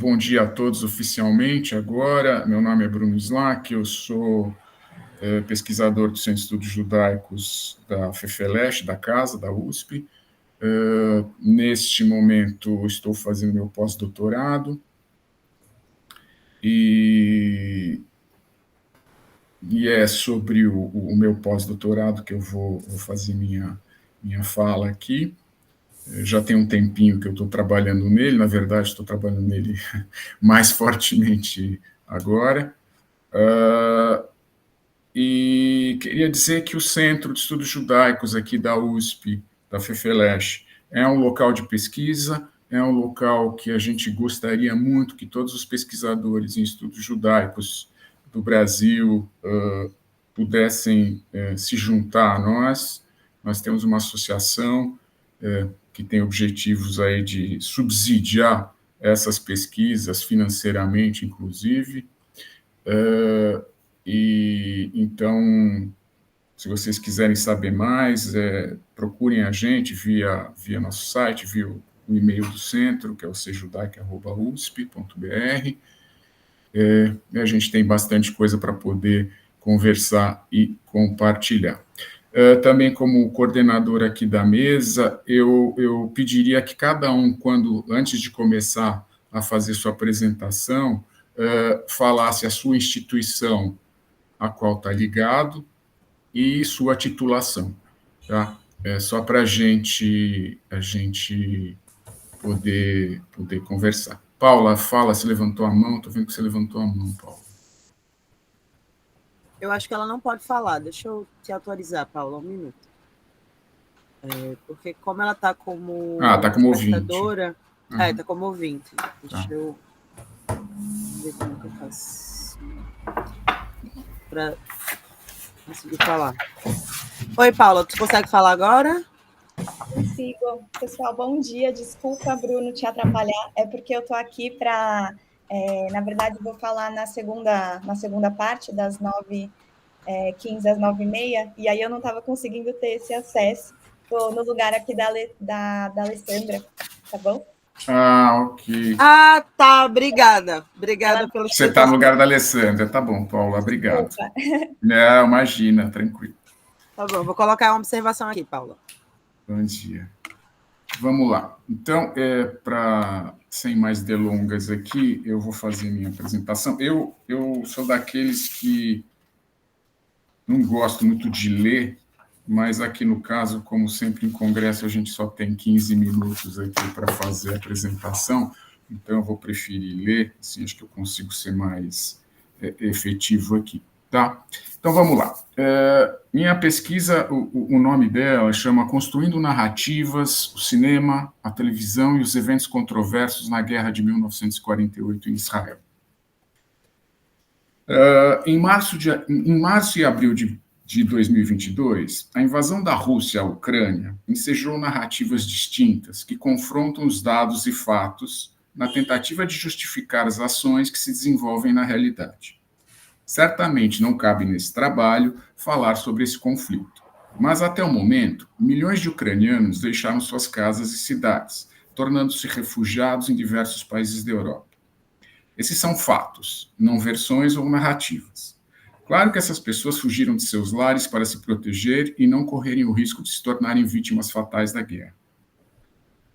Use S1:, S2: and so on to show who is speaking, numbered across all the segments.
S1: Bom dia a todos oficialmente agora. Meu nome é Bruno Slack, eu sou pesquisador do Centro de Estudos Judaicos da FEFELESH, da Casa, da USP. Neste momento estou fazendo meu pós-doutorado e é sobre o meu pós-doutorado que eu vou fazer minha fala aqui. Já tem um tempinho que eu estou trabalhando nele, na verdade estou trabalhando nele mais fortemente agora. E queria dizer que o Centro de Estudos Judaicos aqui da USP, da FEFELESH, é um local de pesquisa, é um local que a gente gostaria muito que todos os pesquisadores em estudos judaicos do Brasil pudessem se juntar a nós. Nós temos uma associação que tem objetivos aí de subsidiar essas pesquisas financeiramente, inclusive. E então, se vocês quiserem saber mais, procurem a gente via nosso site, via o e-mail do centro, que é o cjudaic@usp.br. A gente tem bastante coisa para poder conversar e compartilhar. Também, como coordenador aqui da mesa, eu pediria que cada um, antes de começar a fazer sua apresentação, falasse a sua instituição a qual está ligado e sua titulação, tá? Só para a gente poder conversar. Paula, fala, se levantou a mão, estou vendo que você levantou a mão, Paula.
S2: Eu acho que ela não pode falar, deixa eu te autorizar, Paula, um minuto. Porque como ela está como
S1: espectadora...
S2: Está como ouvinte. Deixa eu ver como que eu faço para conseguir falar. Oi, Paula, tu consegue falar agora?
S3: Consigo. Pessoal, bom dia. Desculpa, Bruno, te atrapalhar. É porque eu estou aqui para... na verdade, vou falar na segunda parte, das 9h15 às 9h30, e aí eu não estava conseguindo ter esse acesso. Estou no lugar aqui da Alessandra, tá bom?
S1: Ok.
S2: Tá, obrigada. Obrigada pelo...
S1: Você está no lugar da Alessandra, tá bom, Paula, obrigado.
S3: Opa.
S1: Não, imagina, tranquilo.
S2: Tá bom, vou colocar uma observação aqui, Paula.
S1: Bom dia. Vamos lá. Então, sem mais delongas aqui, eu vou fazer minha apresentação. Eu sou daqueles que não gosto muito de ler, mas aqui no caso, como sempre em congresso, a gente só tem 15 minutos aqui para fazer a apresentação, então eu vou preferir ler, assim acho que eu consigo ser mais efetivo aqui, tá? Então vamos lá. Minha pesquisa, o nome dela chama Construindo Narrativas, o Cinema, a Televisão e os Eventos Controversos na Guerra de 1948 em Israel. Em março e abril de 2022, a invasão da Rússia à Ucrânia ensejou narrativas distintas que confrontam os dados e fatos na tentativa de justificar as ações que se desenvolvem na realidade. Certamente não cabe nesse trabalho falar sobre esse conflito, mas até o momento, milhões de ucranianos deixaram suas casas e cidades, tornando-se refugiados em diversos países da Europa. Esses são fatos, não versões ou narrativas. Claro que essas pessoas fugiram de seus lares para se proteger e não correrem o risco de se tornarem vítimas fatais da guerra.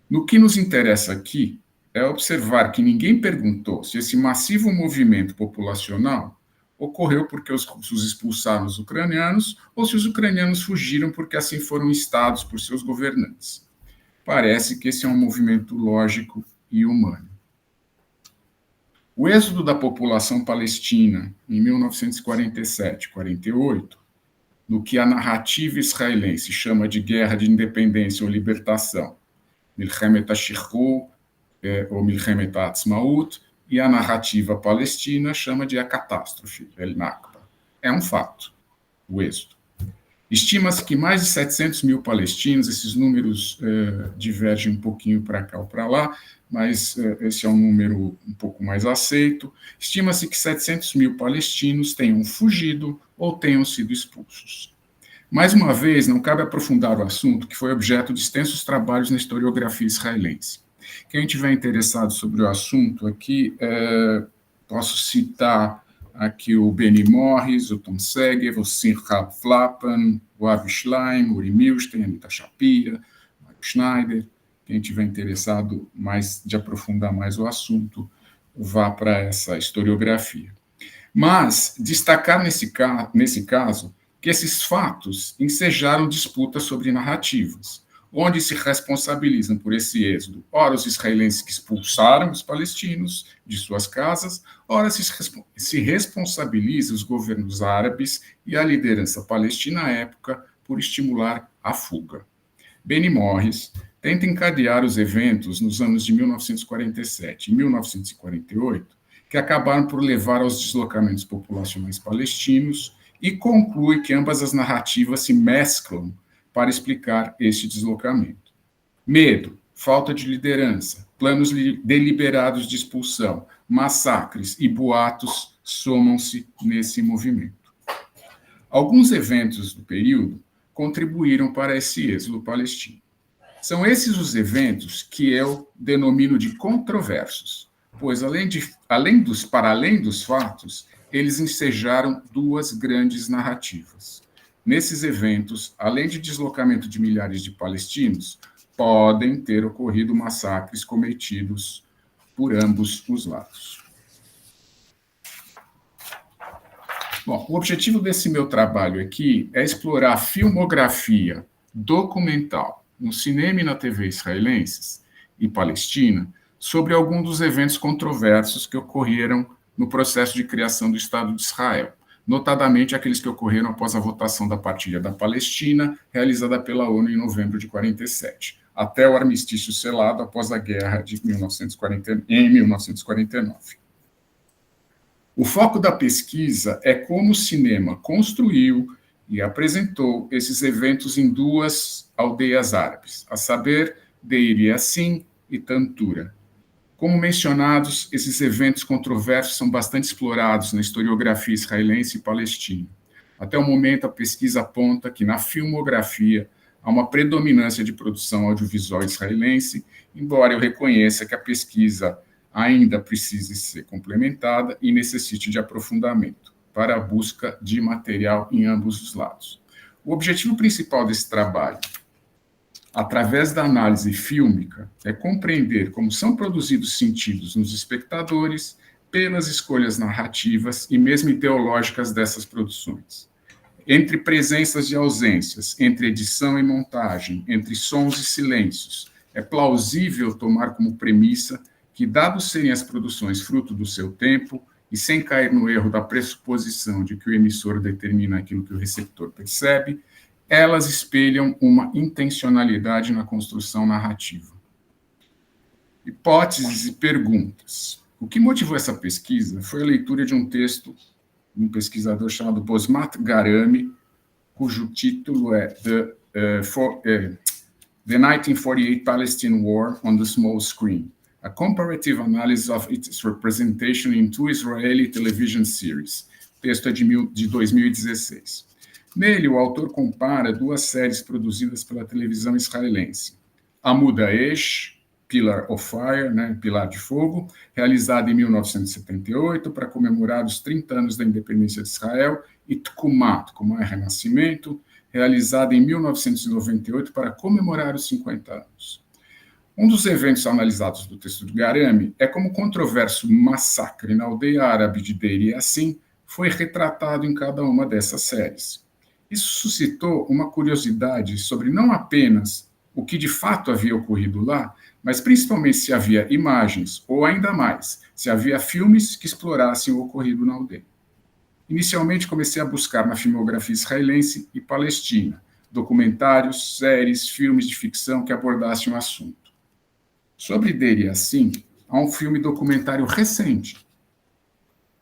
S1: No que nos interessa aqui é observar que ninguém perguntou se esse massivo movimento populacional ocorreu porque os russos expulsaram os ucranianos ou se os ucranianos fugiram porque assim foram instados por seus governantes. Parece que esse é um movimento lógico e humano. O êxodo da população palestina em 1947-48, no que a narrativa israelense chama de guerra de independência ou libertação, Milchemet HaShichrur ou Milchemet HaAtzmaut, e a narrativa palestina chama de a catástrofe, El Nakba. É um fato, o êxodo. Estima-se que mais de 700 mil palestinos, esses números divergem um pouquinho para cá ou para lá, mas esse é um número um pouco mais aceito. Estima-se que 700 mil palestinos tenham fugido ou tenham sido expulsos. Mais uma vez, não cabe aprofundar o assunto, que foi objeto de extensos trabalhos na historiografia israelense. Quem tiver interessado sobre o assunto aqui, posso citar aqui o Benny Morris, o Tom Segev, o Simcha Flapan, o Avi Schleim, o Uri Milstein, a Anita Shapira, o Mário Schneider. Quem tiver interessado de aprofundar mais o assunto, vá para essa historiografia. Mas destacar nesse caso que esses fatos ensejaram disputas sobre narrativas, onde se responsabilizam por esse êxodo, ora os israelenses que expulsaram os palestinos de suas casas, ora se responsabiliza os governos árabes e a liderança palestina à época por estimular a fuga. Benny Morris tenta encadear os eventos nos anos de 1947 e 1948, que acabaram por levar aos deslocamentos populacionais palestinos, e conclui que ambas as narrativas se mesclam para explicar este deslocamento. Medo, falta de liderança, planos deliberados de expulsão, massacres e boatos somam-se nesse movimento. Alguns eventos do período contribuíram para esse êxodo palestino. São esses os eventos que eu denomino de controversos, pois, para além dos fatos, eles ensejaram duas grandes narrativas. Nesses eventos, além de deslocamento de milhares de palestinos, podem ter ocorrido massacres cometidos por ambos os lados. Bom, o objetivo desse meu trabalho aqui é explorar a filmografia documental no cinema e na TV israelenses e palestina sobre alguns dos eventos controversos que ocorreram no processo de criação do Estado de Israel, notadamente aqueles que ocorreram após a votação da partilha da Palestina, realizada pela ONU em novembro de 1947, até o armistício selado após a guerra em 1949. O foco da pesquisa é como o cinema construiu e apresentou esses eventos em duas aldeias árabes, a saber, Deir Yassin e Tantura. Como mencionados, esses eventos controversos são bastante explorados na historiografia israelense e palestina. Até o momento, a pesquisa aponta que na filmografia há uma predominância de produção audiovisual israelense, embora eu reconheça que a pesquisa ainda precise ser complementada e necessite de aprofundamento para a busca de material em ambos os lados. O objetivo principal desse trabalho, através da análise fílmica, é compreender como são produzidos sentidos nos espectadores pelas escolhas narrativas e mesmo ideológicas dessas produções. Entre presenças e ausências, entre edição e montagem, entre sons e silêncios, é plausível tomar como premissa que, dados serem as produções fruto do seu tempo, e sem cair no erro da pressuposição de que o emissor determina aquilo que o receptor percebe, elas espelham uma intencionalidade na construção narrativa. Hipóteses e perguntas. O que motivou essa pesquisa foi a leitura de um texto de um pesquisador chamado Bosmat Garami, cujo título é The 1948 Palestine War on the Small Screen, a comparative analysis of its representation in two Israeli television series. O texto é de 2016. Nele, o autor compara duas séries produzidas pela televisão israelense. Amud Ha'esh, Pillar of Fire, Pilar de Fogo, realizada em 1978 para comemorar os 30 anos da independência de Israel, e Tkumat, como é Renascimento, realizada em 1998 para comemorar os 50 anos. Um dos eventos analisados do texto de Garami é como o controverso massacre na aldeia árabe de Deir Yassin foi retratado em cada uma dessas séries. Isso suscitou uma curiosidade sobre não apenas o que de fato havia ocorrido lá, mas principalmente se havia imagens, ou ainda mais, se havia filmes que explorassem o ocorrido na aldeia. Inicialmente comecei a buscar na filmografia israelense e palestina, documentários, séries, filmes de ficção que abordassem o assunto. Sobre Deir Yassin, há um filme documentário recente,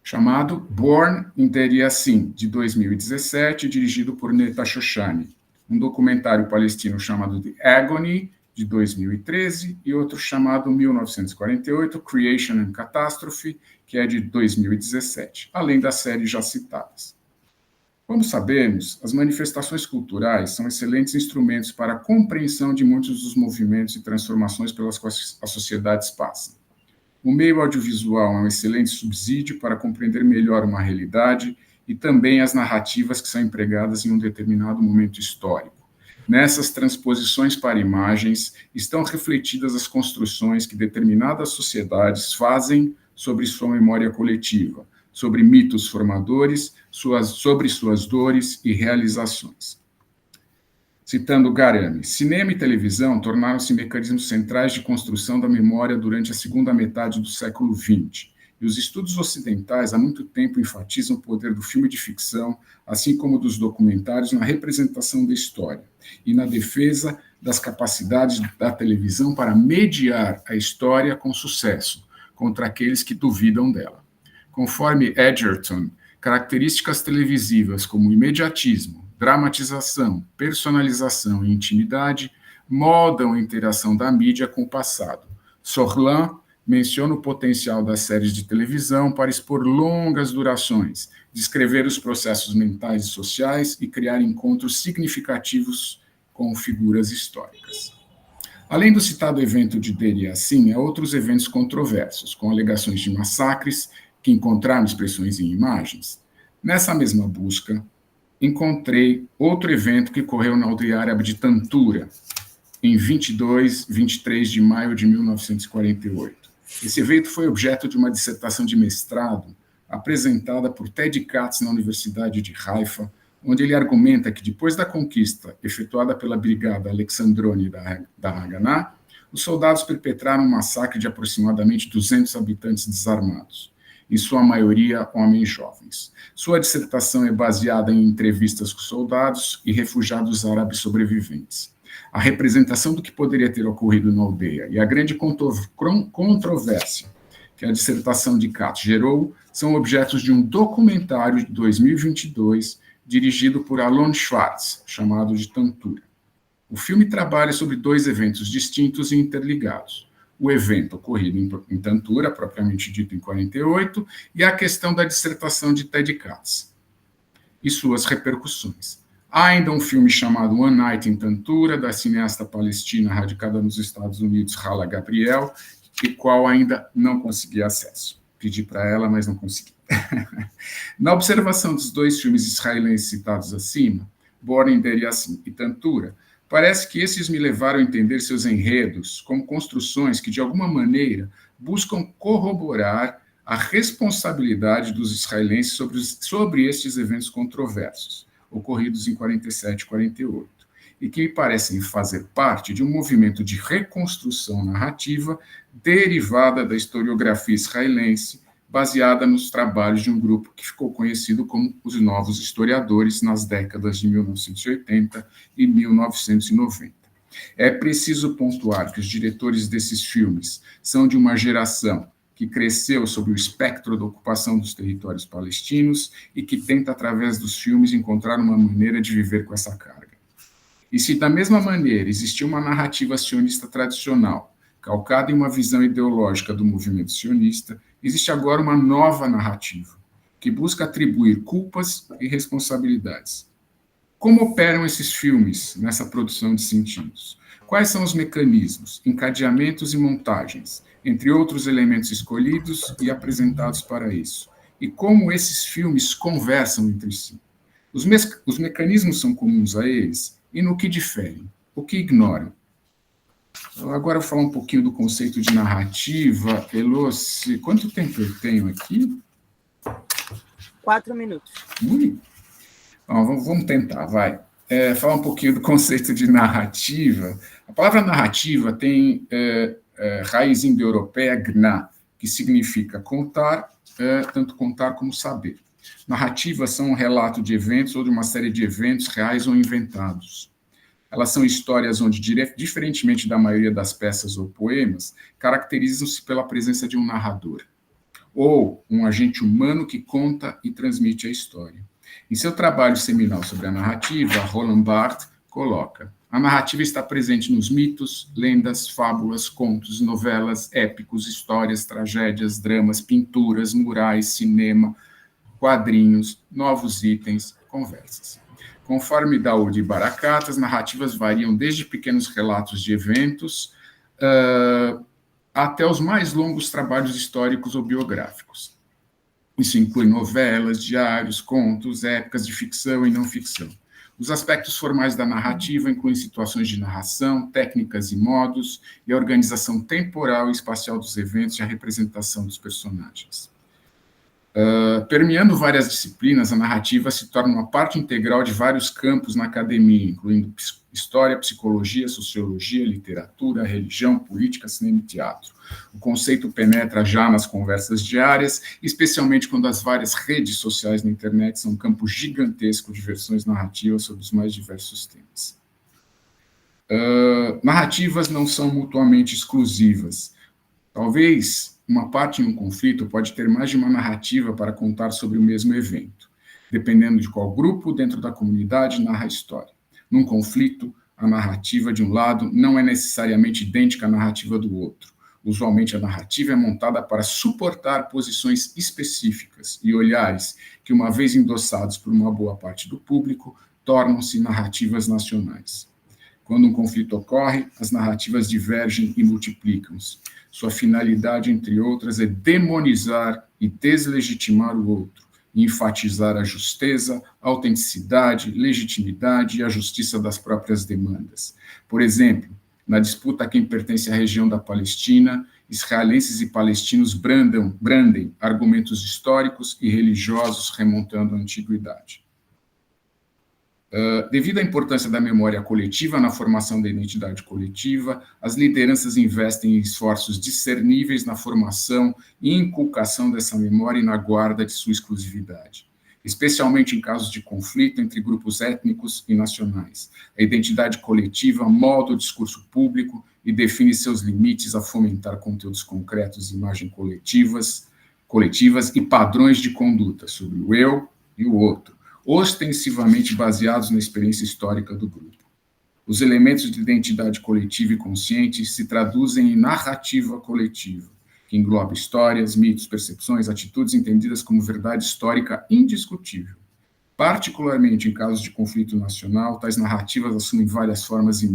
S1: chamado Born in Deir Yassin, de 2017, dirigido por Neta Shoshani. Um documentário palestino chamado The Agony, de 2013, e outro chamado 1948, Creation and Catastrophe, que é de 2017, além das séries já citadas. Como sabemos, as manifestações culturais são excelentes instrumentos para a compreensão de muitos dos movimentos e transformações pelas quais as sociedades passam. O meio audiovisual é um excelente subsídio para compreender melhor uma realidade e também as narrativas que são empregadas em um determinado momento histórico. Nessas transposições para imagens estão refletidas as construções que determinadas sociedades fazem sobre sua memória coletiva, sobre mitos formadores, sobre suas dores e realizações. Citando Garami, cinema e televisão tornaram-se mecanismos centrais de construção da memória durante a segunda metade do século XX, e os estudos ocidentais há muito tempo enfatizam o poder do filme de ficção, assim como dos documentários, na representação da história e na defesa das capacidades da televisão para mediar a história com sucesso contra aqueles que duvidam dela. Conforme Edgerton, características televisivas como imediatismo, dramatização, personalização e intimidade moldam a interação da mídia com o passado. Sorlan menciona o potencial das séries de televisão para expor longas durações, descrever os processos mentais e sociais e criar encontros significativos com figuras históricas. Além do citado evento de Deir Yassin, há outros eventos controversos, com alegações de massacres que encontraram expressões em imagens. Nessa mesma busca, encontrei outro evento que ocorreu na aldeia árabe de Tantura, em 23 de maio de 1948. Esse evento foi objeto de uma dissertação de mestrado apresentada por Ted Katz na Universidade de Haifa, onde ele argumenta que depois da conquista efetuada pela Brigada Alexandroni da Haganah, os soldados perpetraram um massacre de aproximadamente 200 habitantes desarmados, em sua maioria homens jovens. Sua dissertação é baseada em entrevistas com soldados e refugiados árabes sobreviventes. A representação do que poderia ter ocorrido na aldeia e a grande controvérsia que a dissertação de Katz gerou são objetos de um documentário de 2022 dirigido por Alon Schwartz, chamado de Tantura. O filme trabalha sobre dois eventos distintos e interligados. O evento ocorrido em Tantura, propriamente dito em 48, e a questão da dissertação de Ted Katz e suas repercussões. Há ainda um filme chamado One Night in Tantura, da cineasta palestina radicada nos Estados Unidos, Hala Gabriel, e qual ainda não consegui acesso. Pedi para ela, mas não consegui. Na observação dos dois filmes israelenses citados acima, Born in Deir Yassin e Tantura, parece que esses me levaram a entender seus enredos como construções que, de alguma maneira, buscam corroborar a responsabilidade dos israelenses sobre estes eventos controversos, ocorridos em 47 e 48, e que me parecem fazer parte de um movimento de reconstrução narrativa derivada da historiografia israelense, baseada nos trabalhos de um grupo que ficou conhecido como os Novos Historiadores nas décadas de 1980 e 1990. É preciso pontuar que os diretores desses filmes são de uma geração que cresceu sob o espectro da ocupação dos territórios palestinos e que tenta, através dos filmes, encontrar uma maneira de viver com essa carga. E se, da mesma maneira, existia uma narrativa sionista tradicional, calcada em uma visão ideológica do movimento sionista, existe agora uma nova narrativa, que busca atribuir culpas e responsabilidades. Como operam esses filmes nessa produção de sentidos? Quais são os mecanismos, encadeamentos e montagens, entre outros elementos escolhidos e apresentados para isso? E como esses filmes conversam entre si? Os mecanismos são comuns a eles? E no que diferem? O que ignoram? Agora eu vou falar um pouquinho do conceito de narrativa. Elô, quanto tempo eu tenho aqui?
S2: 4 minutos.
S1: Bom, vamos tentar, vai. Falar um pouquinho do conceito de narrativa. A palavra narrativa tem raiz indo-europeia gna, que significa contar, tanto contar como saber. Narrativas são um relato de eventos ou de uma série de eventos reais ou inventados. Elas são histórias onde, diferentemente da maioria das peças ou poemas, caracterizam-se pela presença de um narrador, ou um agente humano que conta e transmite a história. Em seu trabalho seminal sobre a narrativa, Roland Barthes coloca: a narrativa está presente nos mitos, lendas, fábulas, contos, novelas, épicos, histórias, tragédias, dramas, pinturas, murais, cinema, quadrinhos, novos itens, conversas. Conforme Daoud e Barakat, as narrativas variam desde pequenos relatos de eventos até os mais longos trabalhos históricos ou biográficos. Isso inclui novelas, diários, contos, épicas de ficção e não ficção. Os aspectos formais da narrativa incluem situações de narração, técnicas e modos, e a organização temporal e espacial dos eventos e a representação dos personagens. Permeando várias disciplinas, a narrativa se torna uma parte integral de vários campos na academia, incluindo história, psicologia, sociologia, literatura, religião, política, cinema e teatro. O conceito penetra já nas conversas diárias, especialmente quando as várias redes sociais na internet são um campo gigantesco de versões narrativas sobre os mais diversos temas. Narrativas não são mutuamente exclusivas. Talvez uma parte em um conflito pode ter mais de uma narrativa para contar sobre o mesmo evento, dependendo de qual grupo dentro da comunidade narra a história. Num conflito, a narrativa de um lado não é necessariamente idêntica à narrativa do outro. Usualmente, a narrativa é montada para suportar posições específicas e olhares que, uma vez endossados por uma boa parte do público, tornam-se narrativas nacionais. Quando um conflito ocorre, as narrativas divergem e multiplicam-se. Sua finalidade, entre outras, é demonizar e deslegitimar o outro, e enfatizar a justeza, a autenticidade, legitimidade e a justiça das próprias demandas. Por exemplo, na disputa a quem pertence à região da Palestina, israelenses e palestinos brandem argumentos históricos e religiosos remontando à antiguidade. Devido à importância da memória coletiva na formação da identidade coletiva, as lideranças investem em esforços discerníveis na formação e inculcação dessa memória e na guarda de sua exclusividade, especialmente em casos de conflito entre grupos étnicos e nacionais. A identidade coletiva molda o discurso público e define seus limites a fomentar conteúdos concretos e imagens coletivas e padrões de conduta sobre o eu e o outro, ostensivamente baseados na experiência histórica do grupo. Os elementos de identidade coletiva e consciente se traduzem em narrativa coletiva, que engloba histórias, mitos, percepções, atitudes entendidas como verdade histórica indiscutível. Particularmente em casos de conflito nacional, tais narrativas assumem várias formas e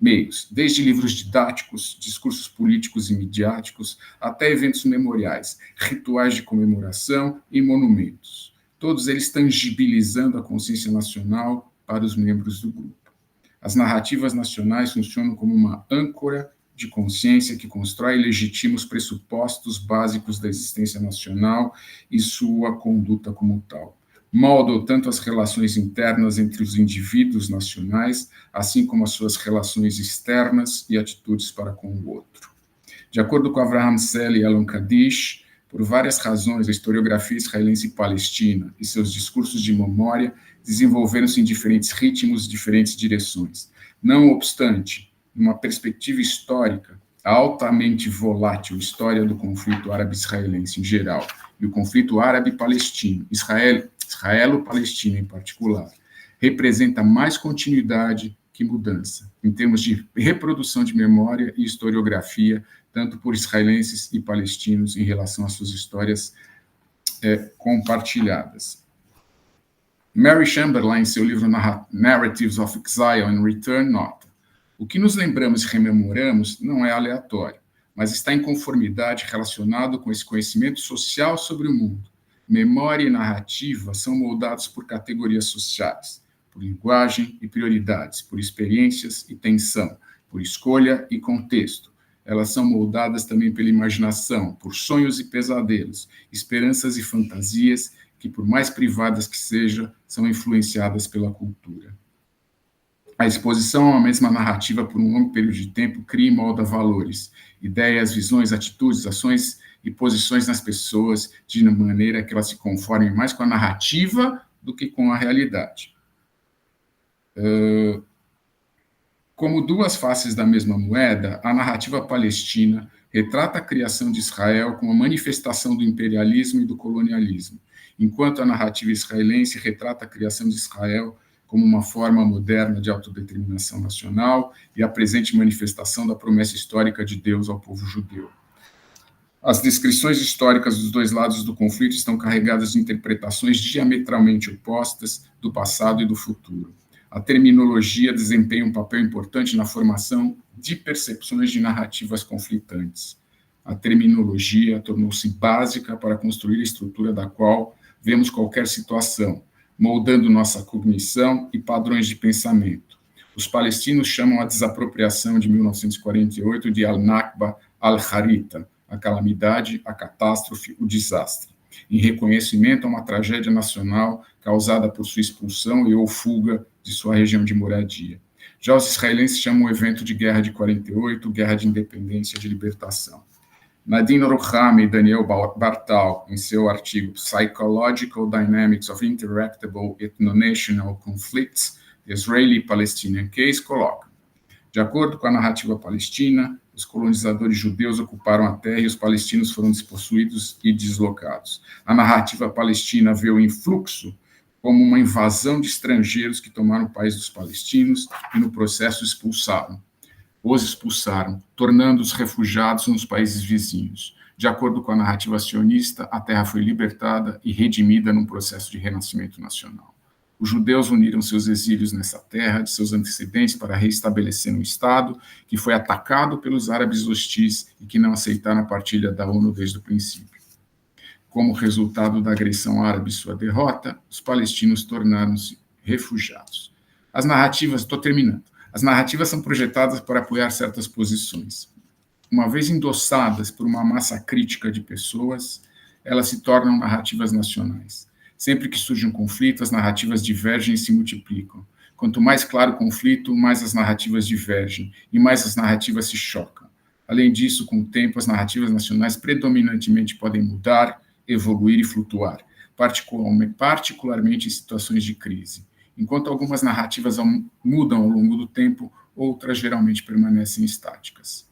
S1: meios, desde livros didáticos, discursos políticos e midiáticos, até eventos memoriais, rituais de comemoração e monumentos. Todos eles tangibilizando a consciência nacional para os membros do grupo. As narrativas nacionais funcionam como uma âncora de consciência que constrói e legitima os pressupostos básicos da existência nacional e sua conduta como tal. Moldam tanto as relações internas entre os indivíduos nacionais, assim como as suas relações externas e atitudes para com o outro. De acordo com Avraham Sel e Alon Kadish, por várias razões, a historiografia israelense e palestina e seus discursos de memória desenvolveram-se em diferentes ritmos e diferentes direções. Não obstante, numa perspectiva histórica, a altamente volátil história do conflito árabe-israelense em geral e o conflito árabe-palestino, israelo-palestino em particular, representa mais continuidade que mudança, em termos de reprodução de memória e historiografia, tanto por israelenses e palestinos em relação às suas histórias compartilhadas. Mary Chamberlain, em seu livro Narratives of Exile and Return, nota: o que nos lembramos e rememoramos não é aleatório, mas está em conformidade relacionado com esse conhecimento social sobre o mundo. Memória e narrativa são moldados por categorias sociais, por linguagem e prioridades, por experiências e tensão, por escolha e contexto. Elas são moldadas também pela imaginação, por sonhos e pesadelos, esperanças e fantasias que, por mais privadas que sejam, são influenciadas pela cultura. A exposição a uma mesma narrativa por um longo período de tempo cria e molda valores, ideias, visões, atitudes, ações e posições nas pessoas de maneira que elas se conformem mais com a narrativa do que com a realidade. Como duas faces da mesma moeda, a narrativa palestina retrata a criação de Israel como uma manifestação do imperialismo e do colonialismo, enquanto a narrativa israelense retrata a criação de Israel como uma forma moderna de autodeterminação nacional e a presente manifestação da promessa histórica de Deus ao povo judeu. As descrições históricas dos dois lados do conflito estão carregadas de interpretações diametralmente opostas do passado e do futuro. A terminologia desempenha um papel importante na formação de percepções de narrativas conflitantes. A terminologia tornou-se básica para construir a estrutura da qual vemos qualquer situação, moldando nossa cognição e padrões de pensamento. Os palestinos chamam a desapropriação de 1948 de Al-Nakba al-Harita, a calamidade, a catástrofe, o desastre, em reconhecimento a uma tragédia nacional causada por sua expulsão e ou fuga de sua região de moradia. Já os israelenses chamam o evento de Guerra de 48, Guerra de Independência e de Libertação. Nadine Rouhami e Daniel Bartal, em seu artigo Psychological Dynamics of Interactable Ethno-National Conflicts, The Israeli-Palestinian Case, colocam: de acordo com a narrativa palestina, os colonizadores judeus ocuparam a terra e os palestinos foram despossuídos e deslocados. A narrativa palestina vê o influxo como uma invasão de estrangeiros que tomaram o país dos palestinos e, no processo, os expulsaram, tornando-os refugiados nos países vizinhos. De acordo com a narrativa sionista, a terra foi libertada e redimida num processo de renascimento nacional. Os judeus uniram seus exílios nessa terra de seus antecedentes para reestabelecer um Estado que foi atacado pelos árabes hostis e que não aceitaram a partilha da ONU desde o princípio. Como resultado da agressão árabe e sua derrota, os palestinos tornaram-se refugiados. As narrativas, estou terminando, as narrativas são projetadas para apoiar certas posições. Uma vez endossadas por uma massa crítica de pessoas, elas se tornam narrativas nacionais. Sempre que surge um conflito, as narrativas divergem e se multiplicam. Quanto mais claro o conflito, mais as narrativas divergem e mais as narrativas se chocam. Além disso, com o tempo, as narrativas nacionais predominantemente podem mudar, evoluir e flutuar, particularmente em situações de crise. Enquanto algumas narrativas mudam ao longo do tempo, outras geralmente permanecem estáticas.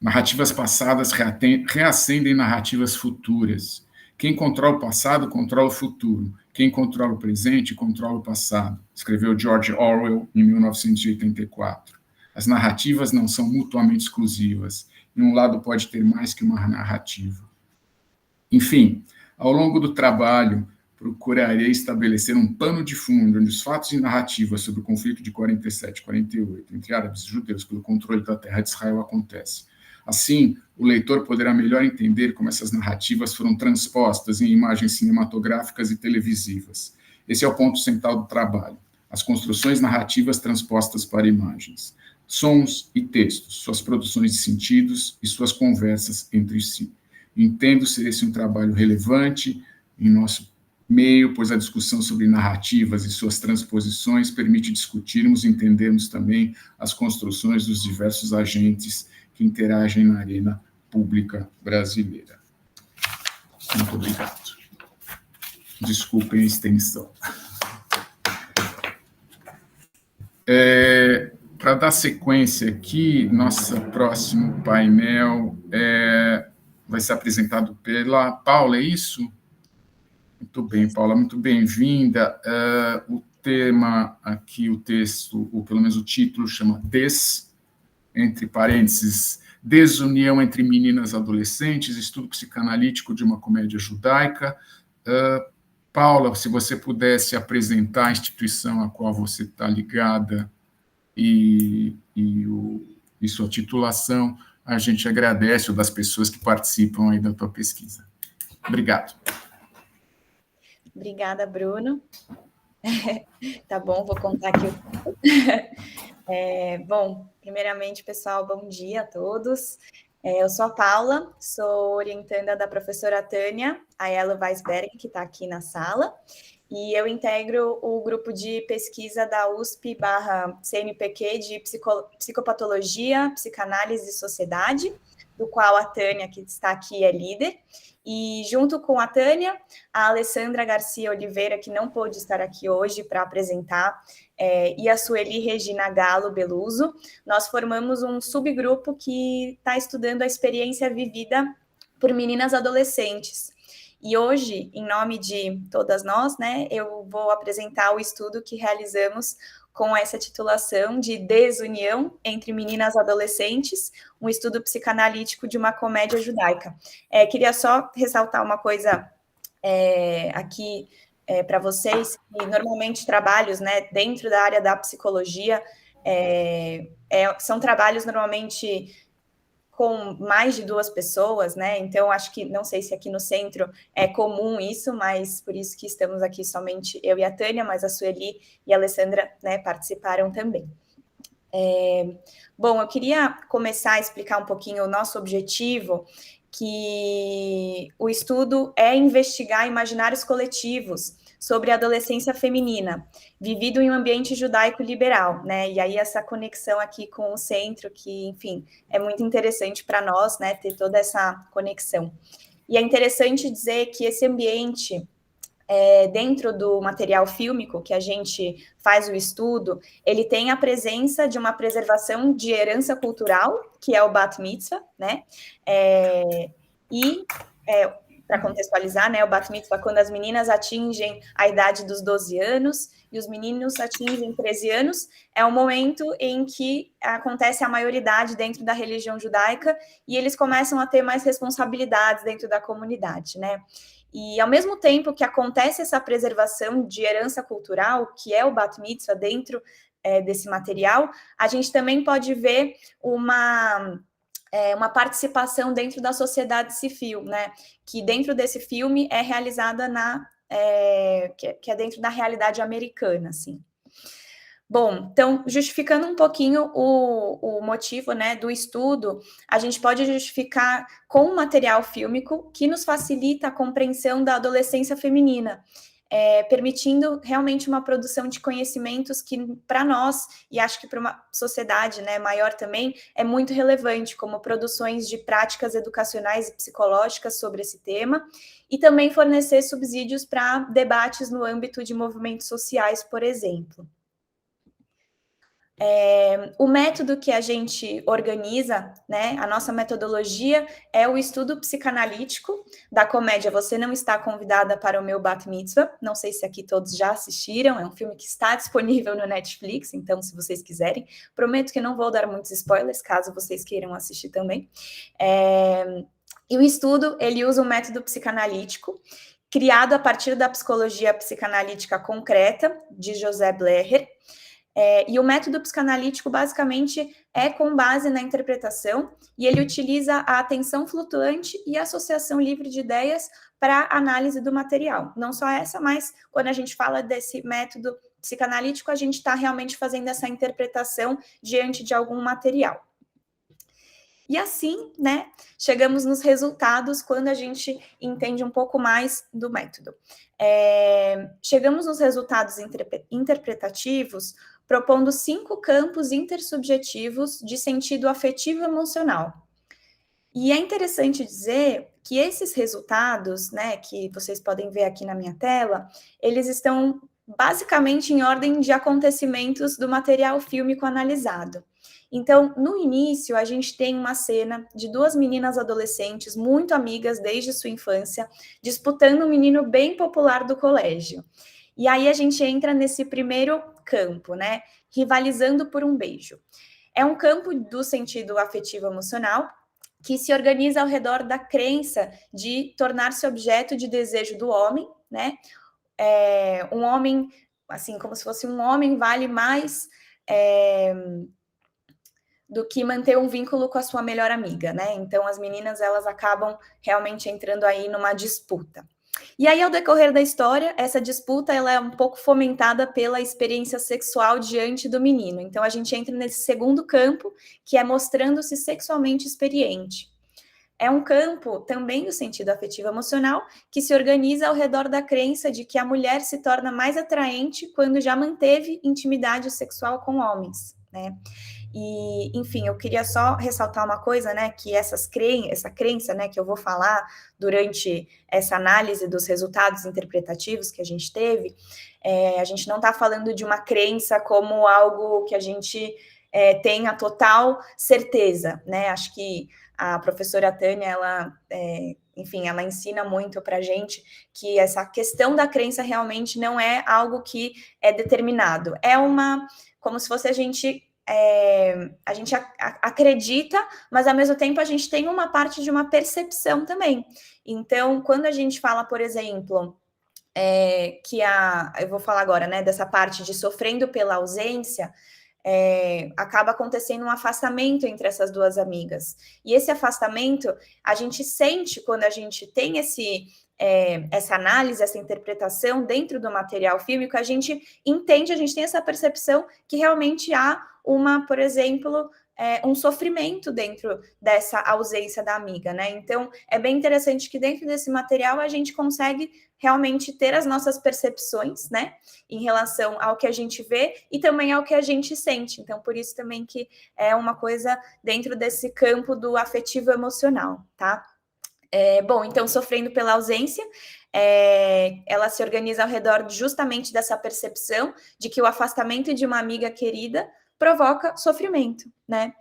S1: Narrativas passadas reacendem narrativas futuras. Quem controla o passado, controla o futuro. Quem controla o presente, controla o passado, escreveu George Orwell em 1984. As narrativas não são mutuamente exclusivas, e um lado pode ter mais que uma narrativa. Enfim, ao longo do trabalho, procurarei estabelecer um pano de fundo onde os fatos e narrativas sobre o conflito de 47 e 48 entre árabes e judeus pelo controle da terra de Israel acontecem. Assim, o leitor poderá melhor entender como essas narrativas foram transpostas em imagens cinematográficas e televisivas. Esse é o ponto central do trabalho, as construções narrativas transpostas para imagens, sons e textos, suas produções de sentidos e suas conversas entre si. Entendo ser esse um trabalho relevante em nosso meio, pois a discussão sobre narrativas e suas transposições permite discutirmos e entendermos também as construções dos diversos agentes que interagem na arena pública brasileira. Muito obrigado. Desculpem a extensão. Para dar sequência aqui, nosso próximo painel vai ser apresentado pela Paula, é isso? Muito bem, Paula, muito bem-vinda. O tema aqui, o texto, ou pelo menos o título, chama entre parênteses, Desunião entre Meninas e Adolescentes, Estudo Psicanalítico de uma Comédia Judaica. Paula, se você pudesse apresentar a instituição a qual você está ligada e sua titulação, a gente agradece, ou das pessoas que participam aí da tua pesquisa. Obrigado.
S3: Obrigada, Bruno. Tá bom, vou contar aqui. Bom, primeiramente, pessoal, bom dia a todos. Eu sou a Paula, sou orientanda da professora Tânia Aiello Weisberg, que está aqui na sala, e eu integro o grupo de pesquisa da USP/CNPq de Psicopatologia, Psicanálise e Sociedade, do qual a Tânia, que está aqui, é líder. E junto com a Tânia, a Alessandra Garcia Oliveira, que não pôde estar aqui hoje para apresentar, e a Sueli Regina Galo Beluso, nós formamos um subgrupo que está estudando a experiência vivida por meninas adolescentes. E hoje, em nome de todas nós, né, eu vou apresentar o estudo que realizamos com essa titulação de Desunião entre Meninas e Adolescentes, um estudo psicanalítico de uma comédia judaica. Queria só ressaltar uma coisa aqui para vocês, que normalmente trabalhos, né, dentro da área da psicologia são trabalhos normalmente com mais de 2 pessoas, né? Então, acho que, não sei se aqui no centro é comum isso, mas por isso que estamos aqui somente eu e a Tânia, mas a Sueli e a Alessandra, né, participaram também. Bom, eu queria começar a explicar um pouquinho o nosso objetivo, que o estudo é investigar imaginários coletivos sobre a adolescência feminina, vivido em um ambiente judaico-liberal, né? E aí essa conexão aqui com o centro, que, enfim, é muito interessante para nós, né, ter toda essa conexão. E é interessante dizer que esse ambiente, dentro do material fílmico que a gente faz o estudo, ele tem a presença de uma preservação de herança cultural, que é o Bat Mitzvah, né? Para contextualizar, né, o Bat Mitzvah, quando as meninas atingem a idade dos 12 anos e os meninos atingem 13 anos, é o momento em que acontece a maioridade dentro da religião judaica e eles começam a ter mais responsabilidades dentro da comunidade, né? E, ao mesmo tempo que acontece essa preservação de herança cultural, que é o Bat Mitzvah dentro desse material, a gente também pode ver uma participação dentro da sociedade civil, né? Que dentro desse filme é realizada que é dentro da realidade americana, assim. Bom, então, justificando um pouquinho o motivo, né, do estudo, a gente pode justificar com um material fílmico que nos facilita a compreensão da adolescência feminina, permitindo realmente uma produção de conhecimentos que, para nós, e acho que para uma sociedade, né, maior também, é muito relevante, como produções de práticas educacionais e psicológicas sobre esse tema, e também fornecer subsídios para debates no âmbito de movimentos sociais, por exemplo. O método que a gente organiza, né, a nossa metodologia é o estudo psicanalítico da comédia Você Não Está Convidada para o Meu Bat Mitzvah. Não sei se aqui todos já assistiram, é um filme que está disponível no Netflix, então se vocês quiserem, prometo que não vou dar muitos spoilers, caso vocês queiram assistir também. E o estudo, ele usa um método psicanalítico, criado a partir da psicologia psicanalítica concreta, de José Blecher. E o método psicanalítico, basicamente, é com base na interpretação, e ele utiliza a atenção flutuante e a associação livre de ideias para análise do material. Não só essa, mas quando a gente fala desse método psicanalítico, a gente está realmente fazendo essa interpretação diante de algum material. E assim, né, chegamos nos resultados quando a gente entende um pouco mais do método. Chegamos nos resultados interpretativos propondo 5 campos intersubjetivos de sentido afetivo e emocional. E é interessante dizer que esses resultados, né, que vocês podem ver aqui na minha tela, eles estão basicamente em ordem de acontecimentos do material fílmico analisado. Então, no início, a gente tem uma cena de 2 meninas adolescentes muito amigas desde sua infância, disputando um menino bem popular do colégio. E aí a gente entra nesse primeiro campo, né? Rivalizando por um beijo. É um campo do sentido afetivo emocional que se organiza ao redor da crença de tornar-se objeto de desejo do homem, né? Um homem, assim, como se fosse um homem, vale mais do que manter um vínculo com a sua melhor amiga, né? Então, as meninas, elas acabam realmente entrando aí numa disputa. E aí, ao decorrer da história, essa disputa ela é um pouco fomentada pela experiência sexual diante do menino. Então, a gente entra nesse segundo campo, que é mostrando-se sexualmente experiente. É um campo também do sentido afetivo emocional, que se organiza ao redor da crença de que a mulher se torna mais atraente quando já manteve intimidade sexual com homens, né? E, enfim, eu queria só ressaltar uma coisa, né, que essa crença, né, que eu vou falar durante essa análise dos resultados interpretativos que a gente teve, a gente não está falando de uma crença como algo que a gente tem a total certeza, né, acho que a professora Tânia, ela, enfim, ela ensina muito para a gente que essa questão da crença realmente não é algo que é determinado, é como se fosse a gente acredita, mas ao mesmo tempo a gente tem uma parte de uma percepção também. Então, quando a gente fala, por exemplo, eu vou falar agora, né, dessa parte de sofrendo pela ausência, acaba acontecendo um afastamento entre essas duas amigas. E esse afastamento a gente sente quando a gente tem essa análise, essa interpretação dentro do material fílmico, a gente entende, a gente tem essa percepção que realmente há por exemplo, um sofrimento dentro dessa ausência da amiga, né? Então, é bem interessante que dentro desse material a gente consegue realmente ter as nossas percepções, né, em relação ao que a gente vê e também ao que a gente sente. Então, por isso também que é uma coisa dentro desse campo do afetivo emocional, tá? Bom, então, sofrendo pela ausência, ela se organiza ao redor justamente dessa percepção de que o afastamento de uma amiga querida provoca sofrimento, né?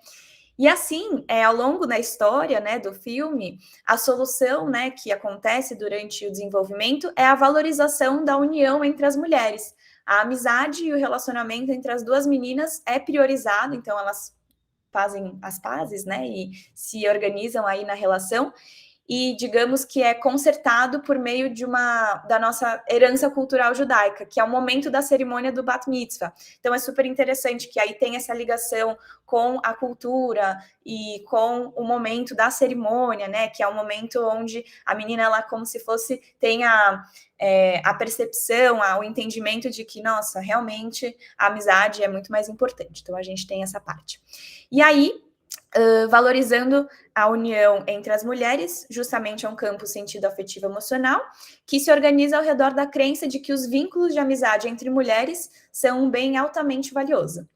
S3: E assim, ao longo da história, né, do filme, a solução, né, que acontece durante o desenvolvimento é a valorização da união entre as mulheres. A amizade e o relacionamento entre as duas meninas é priorizado, então elas fazem as pazes, né, e se organizam aí na relação, e digamos que é consertado por meio da nossa herança cultural judaica, que é o momento da cerimônia do Bat Mitzvah. Então é super interessante que aí tem essa ligação com a cultura e com o momento da cerimônia, né, que é o momento onde a menina, ela como se fosse, tem a percepção, o entendimento de que, nossa, realmente a amizade é muito mais importante. Então a gente tem essa parte. E aí, valorizando a união entre as mulheres, justamente é um campo sentido afetivo emocional, que se organiza ao redor da crença de que os vínculos de amizade entre mulheres são um bem altamente valioso.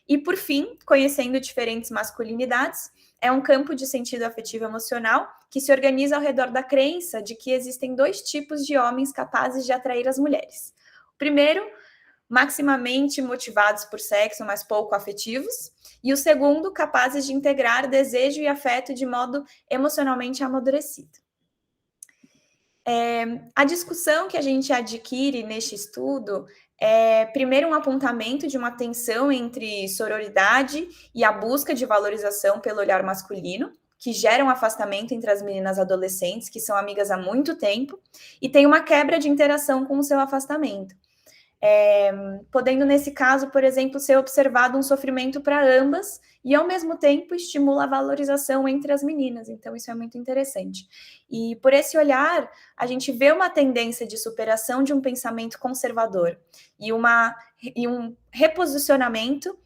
S3: E, por fim, conhecendo diferentes masculinidades, é um campo de sentido afetivo emocional que se organiza ao redor da crença de que existem 2 tipos de homens capazes de atrair as mulheres. O primeiro, maximamente motivados por sexo, mas pouco afetivos, e o segundo, capazes de integrar desejo e afeto de modo emocionalmente amadurecido. A discussão que a gente adquire neste estudo é, primeiro, um apontamento de uma tensão entre sororidade e a busca de valorização pelo olhar masculino, que gera um afastamento entre as meninas adolescentes, que são amigas há muito tempo, e tem uma quebra de interação com o seu afastamento. Podendo, nesse caso, por exemplo, ser observado um sofrimento para ambas e, ao mesmo tempo, estimula a valorização entre as meninas. Então, isso é muito interessante. E, por esse olhar, a gente vê uma tendência de superação de um pensamento conservador e um reposicionamento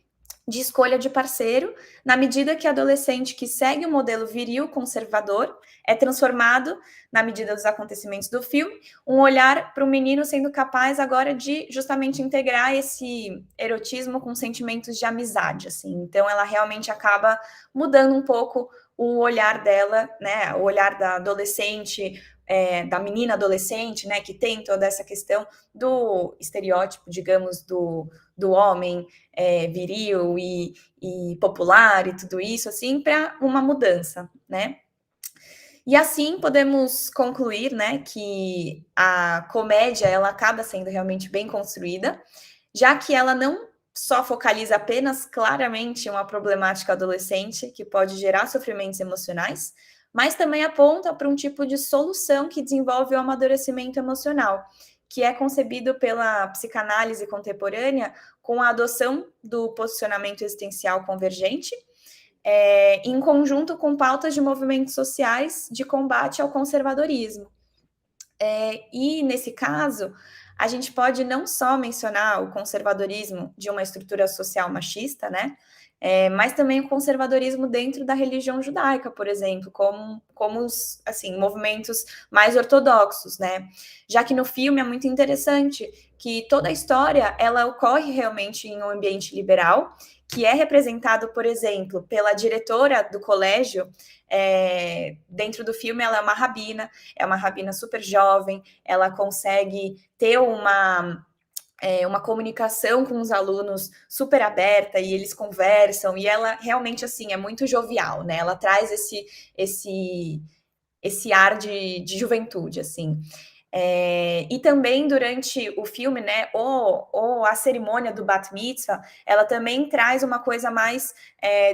S3: de escolha de parceiro, na medida que adolescente que segue o modelo viril conservador é transformado, na medida dos acontecimentos do filme, um olhar para o menino sendo capaz agora de justamente integrar esse erotismo com sentimentos de amizade, assim. Então, ela realmente acaba mudando um pouco o olhar dela, né, o olhar da adolescente, da menina adolescente, né, que tem toda essa questão do estereótipo, digamos, do homem viril e popular e tudo isso, assim, para uma mudança, né? E assim podemos concluir, né, que a comédia, ela acaba sendo realmente bem construída, já que ela não só focaliza apenas claramente uma problemática adolescente que pode gerar sofrimentos emocionais, mas também aponta para um tipo de solução que desenvolve o amadurecimento emocional, que é concebido pela psicanálise contemporânea com a adoção do posicionamento existencial convergente, em conjunto com pautas de movimentos sociais de combate ao conservadorismo. E, nesse caso, a gente pode não só mencionar o conservadorismo de uma estrutura social machista, né, mas também o conservadorismo dentro da religião judaica, por exemplo, como os assim, movimentos mais ortodoxos, né? Já que no filme é muito interessante que toda a história ela ocorre realmente em um ambiente liberal, que é representado, por exemplo, pela diretora do colégio. Dentro do filme ela é uma rabina super jovem, ela consegue ter uma uma comunicação com os alunos super aberta, e eles conversam, e ela realmente, assim, é muito jovial, né? Ela traz esse ar de juventude, assim. E também durante o filme, né, ou a cerimônia do Bat Mitzvah, ela também traz uma coisa mais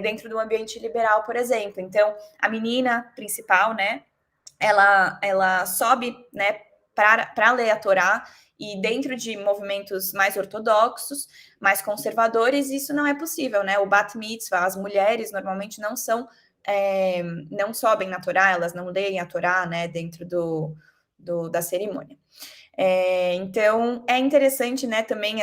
S3: dentro do ambiente liberal, por exemplo. Então, a menina principal, né, ela sobe, né, para ler a Torá, e dentro de movimentos mais ortodoxos, mais conservadores, isso não é possível, né? O Bat Mitzvah, as mulheres normalmente não sobem na Torá, elas não leem a Torá, né, dentro da cerimônia. Então, é interessante, né, também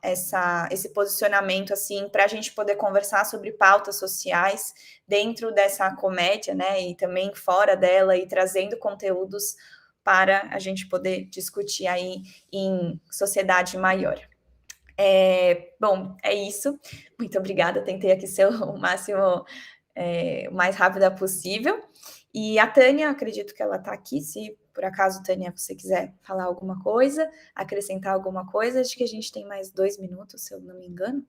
S3: esse posicionamento, assim, para a gente poder conversar sobre pautas sociais dentro dessa comédia, né, e também fora dela, e trazendo conteúdos para a gente poder discutir aí em sociedade maior. Bom, é isso. Muito obrigada. Tentei aqui ser o máximo, o mais rápida possível. E a Tânia, acredito que ela está aqui. Se por acaso, Tânia, você quiser falar alguma coisa, acrescentar alguma coisa, acho que a gente tem mais 2 minutos, se eu não me engano.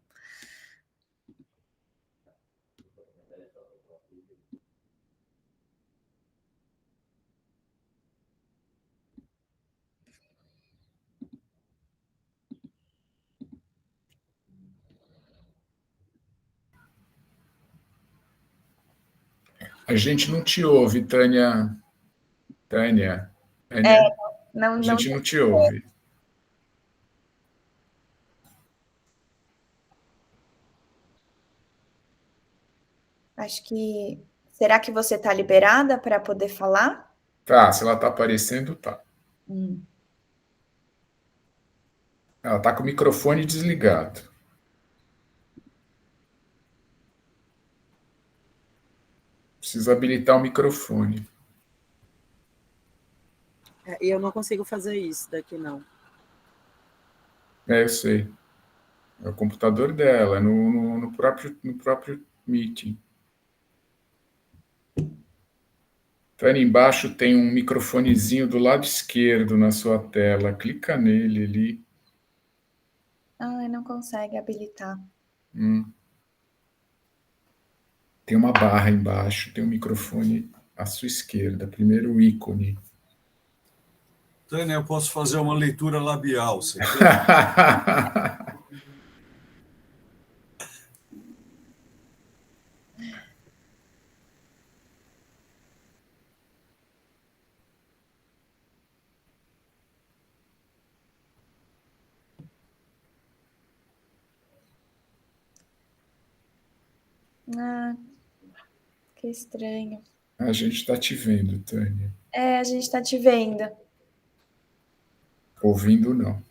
S1: A gente não te ouve, Tânia. Tânia.
S3: Não,
S1: a gente não te ouve.
S3: Acho que... Será que você está liberada para poder falar?
S1: Tá, se ela está aparecendo, tá.
S3: Hum.
S1: Ela está com o microfone desligado. Precisa habilitar o microfone.
S2: E eu não consigo fazer isso daqui, não.
S1: Eu sei. É o computador dela, no próprio meeting. Tânia, embaixo tem um microfonezinho do lado esquerdo na sua tela. Clica nele ali.
S3: Não consegue habilitar.
S1: Tem uma barra embaixo, tem um microfone à sua esquerda, primeiro o ícone.
S4: Tânia, eu posso fazer uma leitura labial, você
S3: Que estranho.
S1: A gente está te vendo, Tânia.
S3: A gente está te vendo.
S1: Ouvindo, não.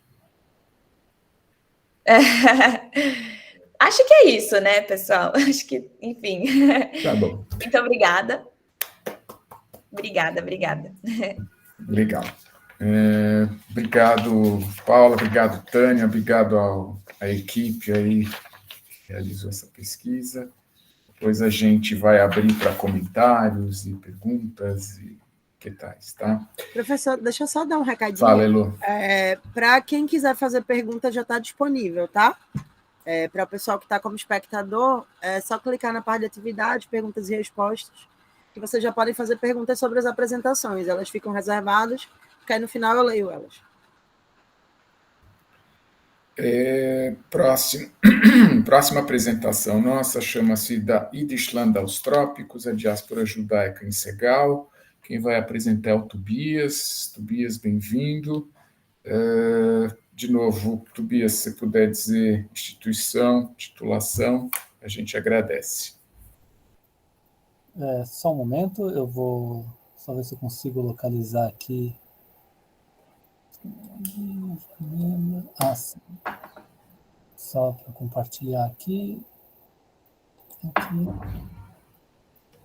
S3: Acho que é isso, né, pessoal? Acho que, enfim.
S1: Tá bom.
S3: Muito obrigada. Obrigada.
S1: Legal. Obrigado, Paula, obrigado, Tânia, obrigado à equipe aí que realizou essa pesquisa. Depois a gente vai abrir para comentários e perguntas e que tais, tá?
S2: Professor, deixa eu só dar um recadinho.
S1: Fala, Elo.
S2: Para quem quiser fazer pergunta, já está disponível, tá? Para o pessoal que está como espectador, é só clicar na parte de atividade, perguntas e respostas, que vocês já podem fazer perguntas sobre as apresentações. Elas ficam reservadas, porque aí no final eu leio elas.
S1: Próxima apresentação nossa chama-se da Yidishland aos Trópicos, a diáspora judaica em Segal. Quem vai apresentar é o Tobias. Tobias, bem-vindo. De novo, Tobias, se você puder dizer instituição, titulação, a gente agradece.
S5: Só um momento, eu vou só ver se eu consigo localizar aqui. Sim. Só para compartilhar aqui.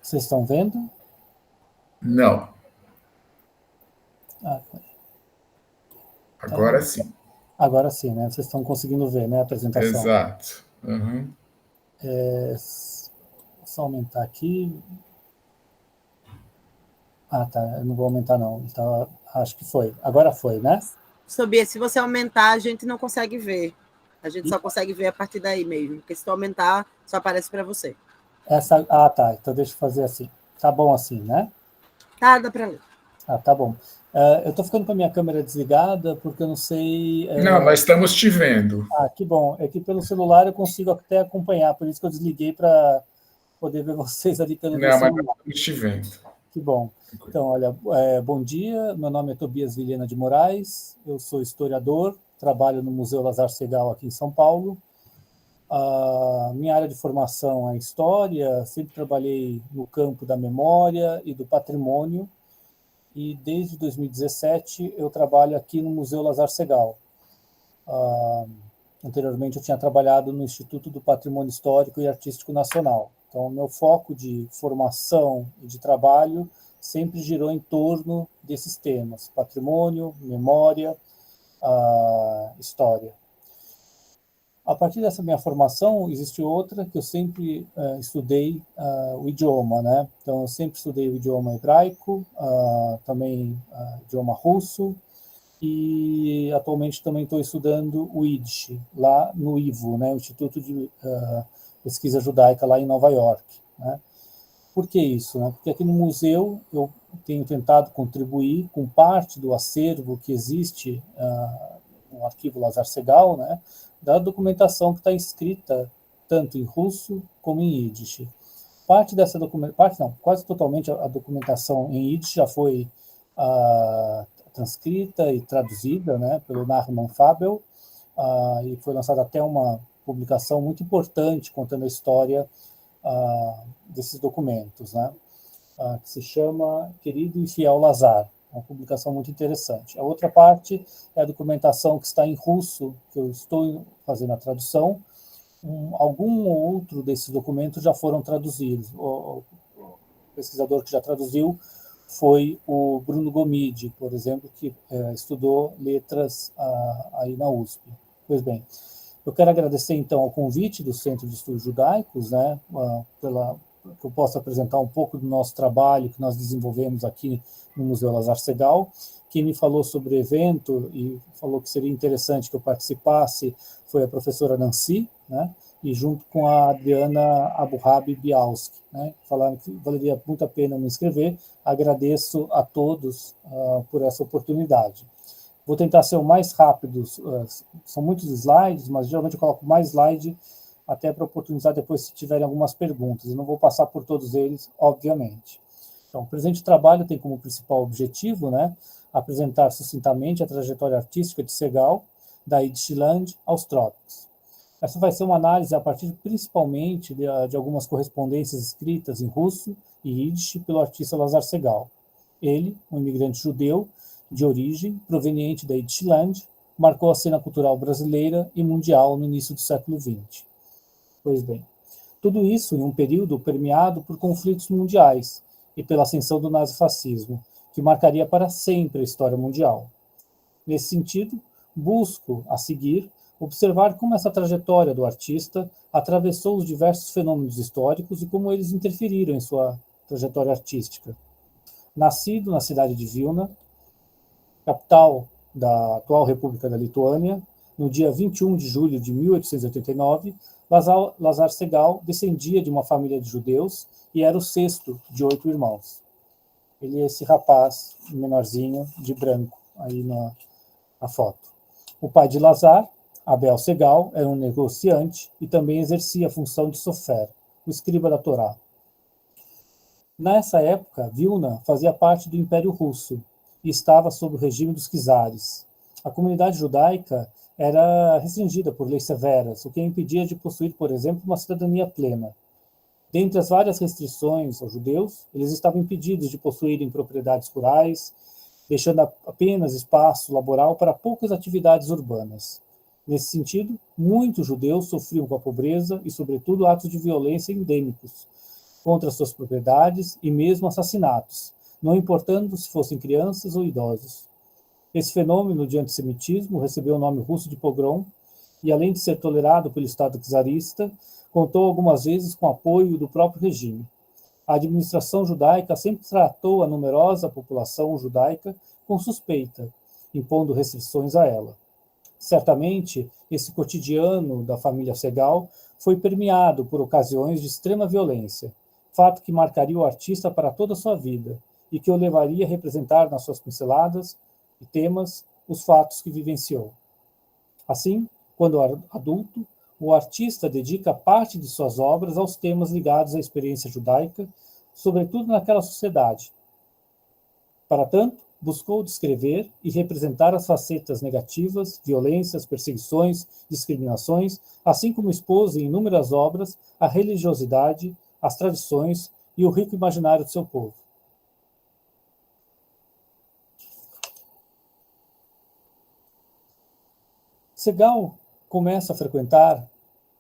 S5: Vocês estão vendo?
S1: Não. Agora sim.
S5: Agora sim, né? Vocês estão conseguindo ver, né, a apresentação?
S1: Exato. Uhum.
S5: Só aumentar aqui. Tá. Eu não vou aumentar, não. Então, acho que foi. Agora foi, né?
S2: Tobias, se você aumentar, a gente não consegue ver. A gente só consegue ver a partir daí mesmo. Porque se tu aumentar, só aparece para você.
S5: Tá. Então deixa eu fazer assim. Tá bom assim, né?
S2: Tá, dá para ler.
S5: Tá bom. Eu estou ficando com a minha câmera desligada porque eu não sei...
S1: Não, nós estamos te vendo.
S5: Que bom. É que pelo celular eu consigo até acompanhar, por isso que eu desliguei para poder ver vocês ali pelo meu
S1: Não, mas
S5: celular.
S1: nós estamos te vendo.
S5: Que bom. Então, olha, bom dia. Meu nome é Tobias Vilhena de Moraes. Eu sou historiador, trabalho no Museu Lazar Segall aqui em São Paulo. A minha área de formação é história, sempre trabalhei no campo da memória e do patrimônio, e desde 2017 eu trabalho aqui no Museu Lazar Segall. Anteriormente eu tinha trabalhado no Instituto do Patrimônio Histórico e Artístico Nacional. Então, o meu foco de formação e de trabalho sempre girou em torno desses temas: patrimônio, memória, história. A partir dessa minha formação, existe outra que eu sempre estudei o idioma, né? Então, eu sempre estudei o idioma hebraico, também idioma russo, e atualmente também estou estudando o Yiddish, lá no IVO, né? O Instituto de Pesquisa Judaica, lá em Nova York, né? Por que isso, né? Porque aqui no museu eu tenho tentado contribuir com parte do acervo que existe no arquivo Lazar Segall, né? Da documentação que está escrita tanto em russo como em Yiddish. Quase totalmente a documentação em Yiddish já foi transcrita e traduzida, né, pelo Nachman Fabel, e foi lançada até uma publicação muito importante contando a história desses documentos, né, que se chama Querido e Fiel Lazar, uma publicação muito interessante. A outra parte é a documentação que está em russo, que eu estou fazendo a tradução. Algum ou outro desses documentos já foram traduzidos. O pesquisador que já traduziu foi o Bruno Gomide, por exemplo, que estudou letras aí na USP. Pois bem, eu quero agradecer, então, ao convite do Centro de Estudos Judaicos, né, que eu possa apresentar um pouco do nosso trabalho que nós desenvolvemos aqui no Museu Lazar Segall. Quem me falou sobre o evento e falou que seria interessante que eu participasse foi a professora Nancy, né, e junto com a Adriana Abuhab Bialski, né, falaram que valeria muito a pena me inscrever. Agradeço a todos por essa oportunidade. Vou tentar ser o mais rápido, são muitos slides, mas geralmente eu coloco mais slide até para oportunizar depois se tiverem algumas perguntas. Eu não vou passar por todos eles, obviamente. Então, o presente trabalho tem como principal objetivo, né, apresentar sucintamente a trajetória artística de Segall, da Yiddishland aos trópicos. Essa vai ser uma análise a partir principalmente de algumas correspondências escritas em russo e Yiddish pelo artista Lazar Segall. Ele, um imigrante judeu de origem, proveniente da Yiddishland, marcou a cena cultural brasileira e mundial no início do século XX. Pois bem, tudo isso em um período permeado por conflitos mundiais e pela ascensão do nazifascismo, que marcaria para sempre a história mundial. Nesse sentido, busco, a seguir, observar como essa trajetória do artista atravessou os diversos fenômenos históricos e como eles interferiram em sua trajetória artística. Nascido na cidade de Vilna, capital da atual República da Lituânia, no dia 21 de julho de 1889, Lazar Segall descendia de uma família de judeus e era o sexto de 8 irmãos. Ele é esse rapaz menorzinho, de branco, aí na foto. O pai de Lazar, Abel Segall, era um negociante e também exercia a função de sofer, o escriba da Torá. Nessa época, Vilna fazia parte do Império Russo e estava sob o regime dos czares. A comunidade judaica era restringida por leis severas, o que a impedia de possuir, por exemplo, uma cidadania plena. Dentre as várias restrições aos judeus, eles estavam impedidos de possuírem propriedades rurais, deixando apenas espaço laboral para poucas atividades urbanas. Nesse sentido, muitos judeus sofriam com a pobreza e, sobretudo, atos de violência endêmicos contra suas propriedades e mesmo assassinatos, não importando se fossem crianças ou idosos. Esse fenômeno de antissemitismo recebeu o nome russo de pogrom e, além de ser tolerado pelo Estado czarista, contou algumas vezes com apoio do próprio regime. A administração judaica sempre tratou a numerosa população judaica com suspeita impondo restrições a ela. Certamente, esse cotidiano da família Segal foi permeado por ocasiões de extrema violência, fato que marcaria o artista para toda a sua vida e que o levaria a representar nas suas pinceladas e temas os fatos que vivenciou. Assim, quando adulto, o artista dedica parte de suas obras aos temas ligados à experiência judaica, sobretudo naquela sociedade. Para tanto, buscou descrever e representar as facetas negativas, violências, perseguições, discriminações, assim como expôs em inúmeras obras a religiosidade, as tradições e o rico imaginário de seu povo. Segal começa a frequentar,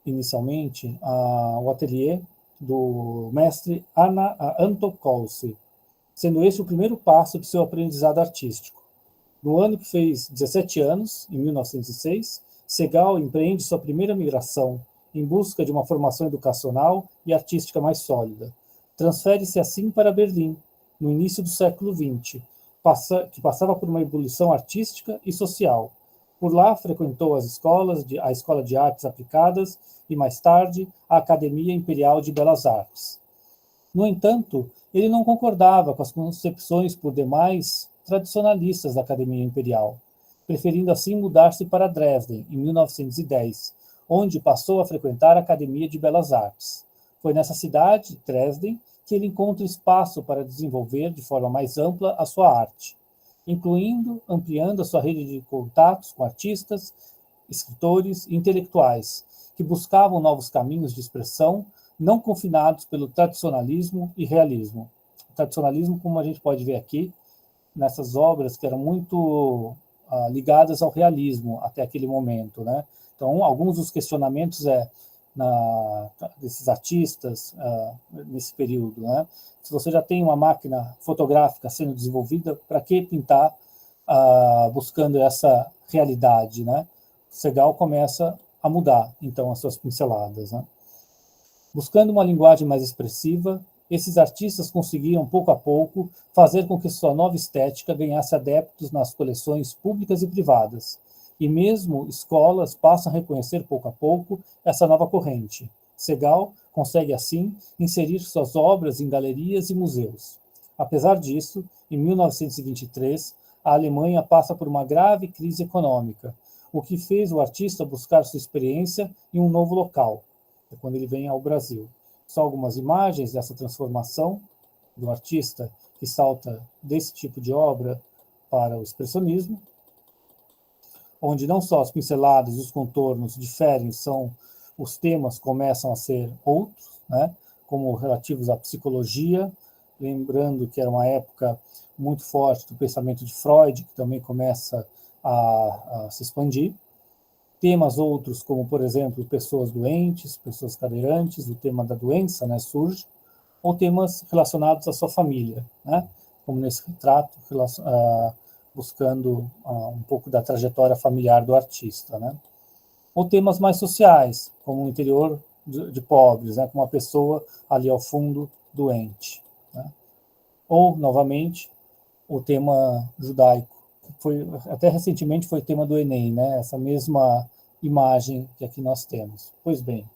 S5: inicialmente, o ateliê do mestre Antokolsky, sendo esse o primeiro passo de seu aprendizado artístico. No ano que fez 17 anos, em 1906, Segal empreende sua primeira migração em busca de uma formação educacional e artística mais sólida. Transfere-se assim para Berlim, no início do século XX, que passava por uma ebulição artística e social. Por lá, frequentou a Escola de Artes Aplicadas e, mais tarde, a Academia Imperial de Belas Artes. No entanto, ele não concordava com as concepções por demais tradicionalistas da Academia Imperial, preferindo assim mudar-se para Dresden, em 1910, onde passou a frequentar a Academia de Belas Artes. Foi nessa cidade, Dresden, que ele encontra espaço para desenvolver de forma mais ampla a sua arte, incluindo, ampliando a sua rede de contatos com artistas, escritores e intelectuais, que buscavam novos caminhos de expressão, não confinados pelo tradicionalismo e realismo. O tradicionalismo, como a gente pode ver aqui, nessas obras que eram muito ligadas ao realismo até aquele momento, né? Então, alguns dos questionamentos desses artistas nesse período, né? Se você já tem uma máquina fotográfica sendo desenvolvida, para que pintar buscando essa realidade, né? Segal começa a mudar, então, as suas pinceladas, né? Buscando uma linguagem mais expressiva, esses artistas conseguiam, pouco a pouco, fazer com que sua nova estética ganhasse adeptos nas coleções públicas e privadas. E mesmo escolas passam a reconhecer, pouco a pouco, essa nova corrente. Segal consegue, assim, inserir suas obras em galerias e museus. Apesar disso, em 1923, a Alemanha passa por uma grave crise econômica, o que fez o artista buscar sua experiência em um novo local, quando ele vem ao Brasil. Só algumas imagens dessa transformação do artista que salta desse tipo de obra para o expressionismo, onde não só as pinceladas e os contornos diferem, os temas começam a ser outros, né, como relativos à psicologia, lembrando que era uma época muito forte do pensamento de Freud, que também começa a se expandir. Temas outros, como, por exemplo, pessoas doentes, pessoas cadeirantes, o tema da doença, né, surge, ou temas relacionados à sua família, né, como nesse retrato, buscando um pouco da trajetória familiar do artista, né, ou temas mais sociais, como o interior de pobres, né, com uma pessoa ali ao fundo doente, né, ou, novamente, o tema judaico, até recentemente foi tema do Enem, né? Essa mesma imagem que aqui nós temos. Pois bem,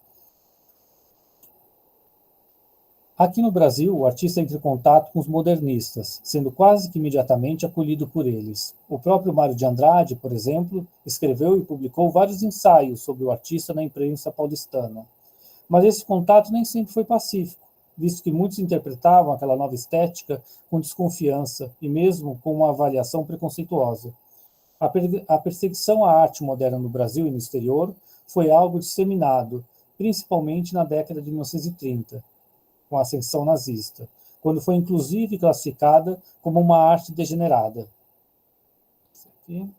S5: aqui no Brasil, o artista entra em contato com os modernistas, sendo quase que imediatamente acolhido por eles. O próprio Mário de Andrade, por exemplo, escreveu e publicou vários ensaios sobre o artista na imprensa paulistana. Mas esse contato nem sempre foi pacífico, visto que muitos interpretavam aquela nova estética com desconfiança e mesmo com uma avaliação preconceituosa. A perseguição à arte moderna no Brasil e no exterior foi algo disseminado, principalmente na década de 1930, com a ascensão nazista, quando foi inclusive classificada como uma arte degenerada. Isso aqui.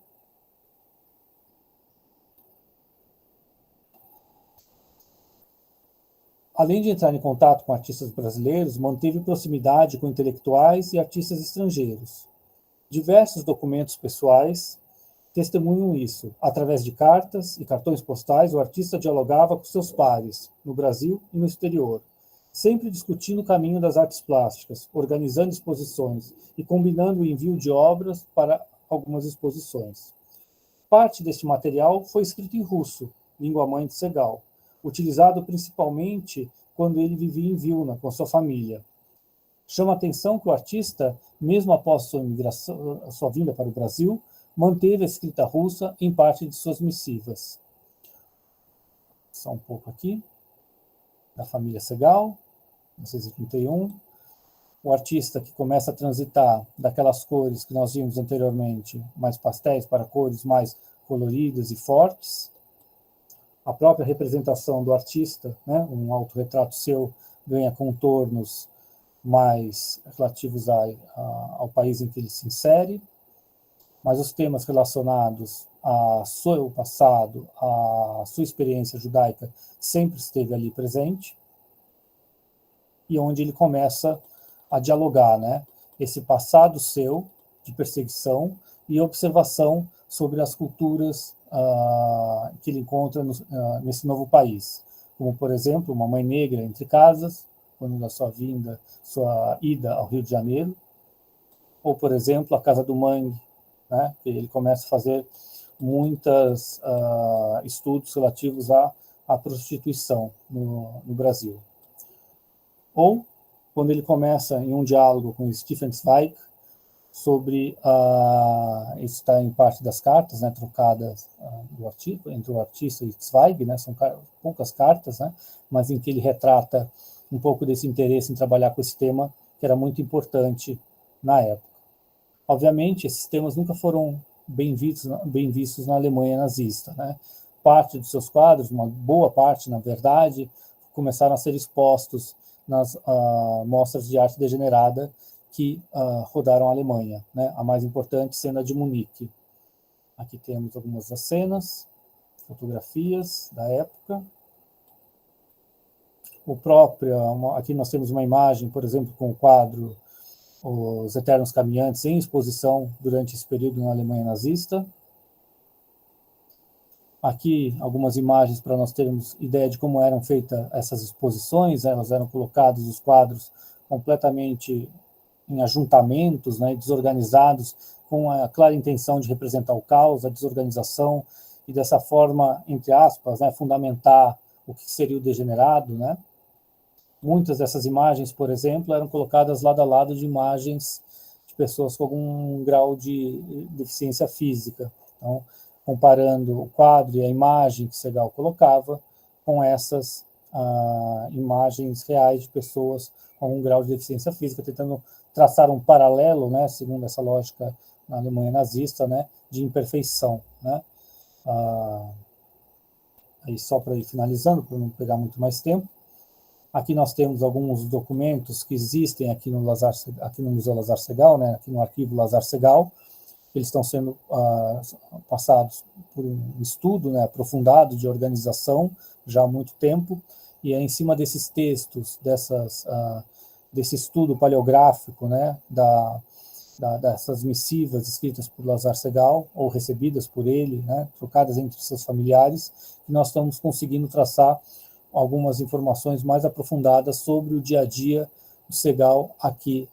S5: Além de entrar em contato com artistas brasileiros, manteve proximidade com intelectuais e artistas estrangeiros. Diversos documentos pessoais testemunham isso. Através de cartas e cartões postais, o artista dialogava com seus pares, no Brasil e no exterior, sempre discutindo o caminho das artes plásticas, organizando exposições e combinando o envio de obras para algumas exposições. Parte deste material foi escrito em russo, língua-mãe de Segal, utilizado principalmente quando ele vivia em Vilna, com sua família. Chama a atenção que o artista, mesmo após sua vinda para o Brasil, manteve a escrita russa em parte de suas missivas. Só um pouco aqui, da família Segal, 1931. O artista que começa a transitar daquelas cores que nós vimos anteriormente, mais pastéis, para cores mais coloridas e fortes. A própria representação do artista, né, um autorretrato seu, ganha contornos mais relativos ao país em que ele se insere, mas os temas relacionados ao seu passado, à sua experiência judaica, sempre esteve ali presente, e onde ele começa a dialogar, né, esse passado seu de perseguição e observação sobre as culturas que ele encontra nesse novo país, como, por exemplo, uma mãe negra entre casas, quando da sua ida ao Rio de Janeiro, ou, por exemplo, a Casa do Mangue, né, que ele começa a fazer muitos estudos relativos à prostituição no Brasil. Ou quando ele começa em um diálogo com Stefan Zweig sobre, isso está em parte das cartas, né, trocadas entre o artista e Zweig, né, são poucas cartas, né, mas em que ele retrata um pouco desse interesse em trabalhar com esse tema, que era muito importante na época. Obviamente, esses temas nunca foram bem vistos na Alemanha nazista, né? Parte dos seus quadros, uma boa parte, na verdade, começaram a ser expostos nas mostras de arte degenerada que rodaram a Alemanha, né? A mais importante sendo a de Munique. Aqui temos algumas das cenas, fotografias da época. Aqui nós temos uma imagem, por exemplo, com o quadro Os Eternos Caminhantes em exposição durante esse período na Alemanha nazista. Aqui algumas imagens para nós termos ideia de como eram feitas essas exposições. Elas eram colocados os quadros completamente em ajuntamentos, né, desorganizados, com a clara intenção de representar o caos, a desorganização, e dessa forma, entre aspas, né, fundamentar o que seria o degenerado, né? Muitas dessas imagens, por exemplo, eram colocadas lado a lado de imagens de pessoas com algum grau de deficiência física. Então, comparando o quadro e a imagem que Segal colocava com essas imagens reais de pessoas com algum grau de deficiência física, tentando traçar um paralelo, né, segundo essa lógica na Alemanha nazista, né, de imperfeição, né? Aí só para ir finalizando, para não pegar muito mais tempo. Aqui nós temos alguns documentos que existem aqui no Museu Lazar Segal, né, aqui no arquivo Lazar Segal. Eles estão sendo passados por um estudo, né, aprofundado de organização já há muito tempo, e é em cima desses textos, desse estudo paleográfico, né, dessas missivas escritas por Lazar Segal, ou recebidas por ele, né, trocadas entre seus familiares, que nós estamos conseguindo traçar algumas informações mais aprofundadas sobre o dia a dia do Segal aqui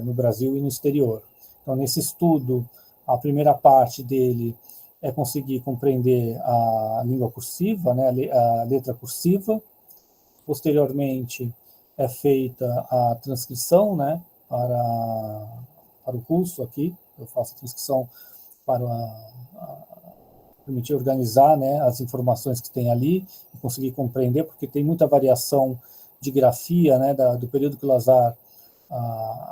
S5: no Brasil e no exterior. Então, nesse estudo, a primeira parte dele é conseguir compreender a língua cursiva, né, a letra cursiva. Posteriormente, é feita a transcrição, né, para o russo aqui. Eu faço a transcrição para permitir organizar, né, as informações que tem ali e conseguir compreender, porque tem muita variação de grafia, né, do período que Lazar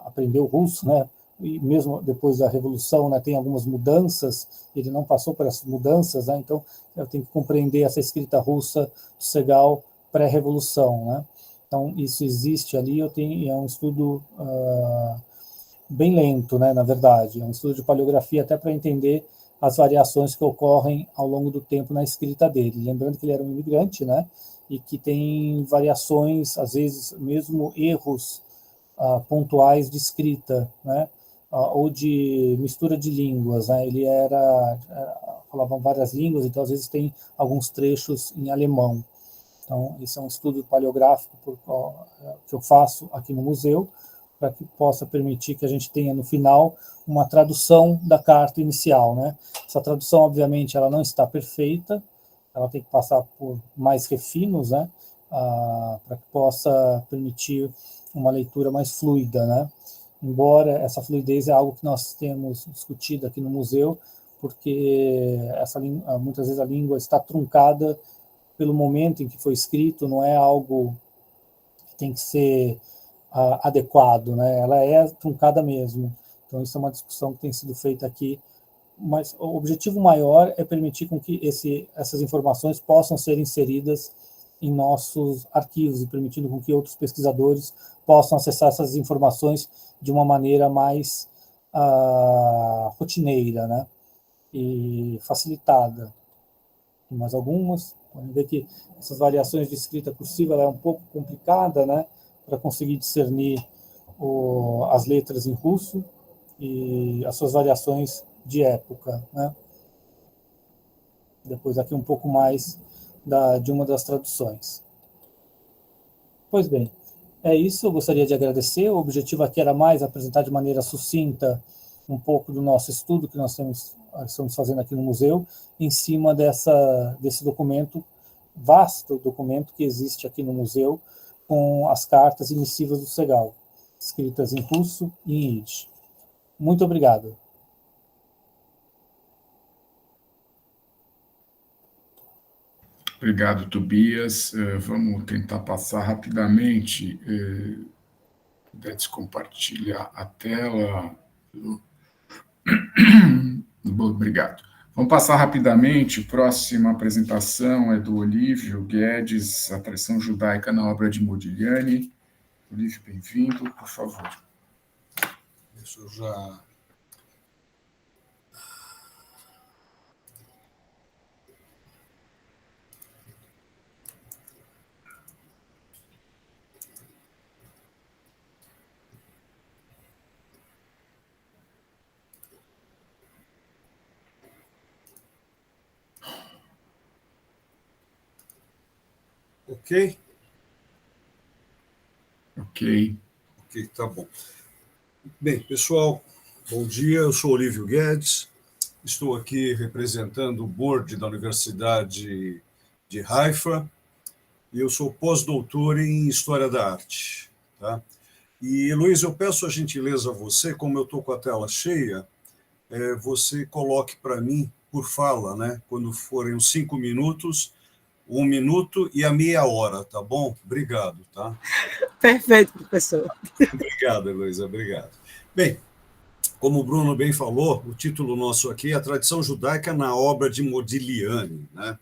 S5: aprendeu russo, né, e mesmo depois da Revolução, né, tem algumas mudanças, ele não passou por essas mudanças, né, então eu tenho que compreender essa escrita russa do Segal pré-Revolução, né. Então isso existe ali, é um estudo bem lento, né, na verdade, é um estudo de paleografia até para entender as variações que ocorrem ao longo do tempo na escrita dele. Lembrando que ele era um imigrante, né, e que tem variações, às vezes mesmo erros pontuais de escrita, né, ou de mistura de línguas, né. Ele falava várias línguas, então às vezes tem alguns trechos em alemão. Então, esse é um estudo paleográfico que eu faço aqui no museu, para que possa permitir que a gente tenha, no final, uma tradução da carta inicial, né? Essa tradução, obviamente, ela não está perfeita, ela tem que passar por mais refinos, né? Para que possa permitir uma leitura mais fluida, né? Embora essa fluidez é algo que nós temos discutido aqui no museu, porque muitas vezes a língua está truncada pelo momento em que foi escrito, não é algo que tem que ser adequado, né? Ela é truncada mesmo. Então, isso é uma discussão que tem sido feita aqui, mas o objetivo maior é permitir com que essas informações possam ser inseridas em nossos arquivos e permitindo com que outros pesquisadores possam acessar essas informações de uma maneira mais rotineira, né? E facilitada. Tem mais algumas. Podem ver que essas variações de escrita cursiva ela é um pouco complicada, né? Para conseguir discernir as letras em russo e as suas variações de época, né? Depois aqui um pouco mais de uma das traduções. Pois bem, é isso, eu gostaria de agradecer. O objetivo aqui era mais apresentar de maneira sucinta um pouco do nosso estudo que nós estamos fazendo aqui no museu, em cima desse documento, vasto documento que existe aqui no museu, com as cartas e missivas do Segal, escritas em russo e em Yiddish. Muito obrigado.
S1: Obrigado, Tobias. Vamos tentar passar rapidamente. Puder descompartilhar a tela. Bom, obrigado. Vamos passar rapidamente. Próxima apresentação é do Olívio Guedes, a tradição judaica na obra de Modigliani. Olívio, bem-vindo, por favor.
S4: Deixa eu já... Ok?
S1: Ok.
S4: Ok, tá bom. Bem, pessoal, bom dia. Eu sou Olívio Guedes. Estou aqui representando o board da Universidade de Haifa e eu sou pós-doutor em História da Arte. Tá? E, Luiz, eu peço a gentileza a você, como eu estou com a tela cheia, você coloque para mim por fala, né? Quando forem os 5 minutos, 1 minuto e a meia hora, tá bom? Obrigado, tá?
S2: Perfeito, professor.
S4: Obrigado, Heloísa, obrigado. Bem, como o Bruno bem falou, o título nosso aqui é A Tradição Judaica na Obra de Modigliani, né?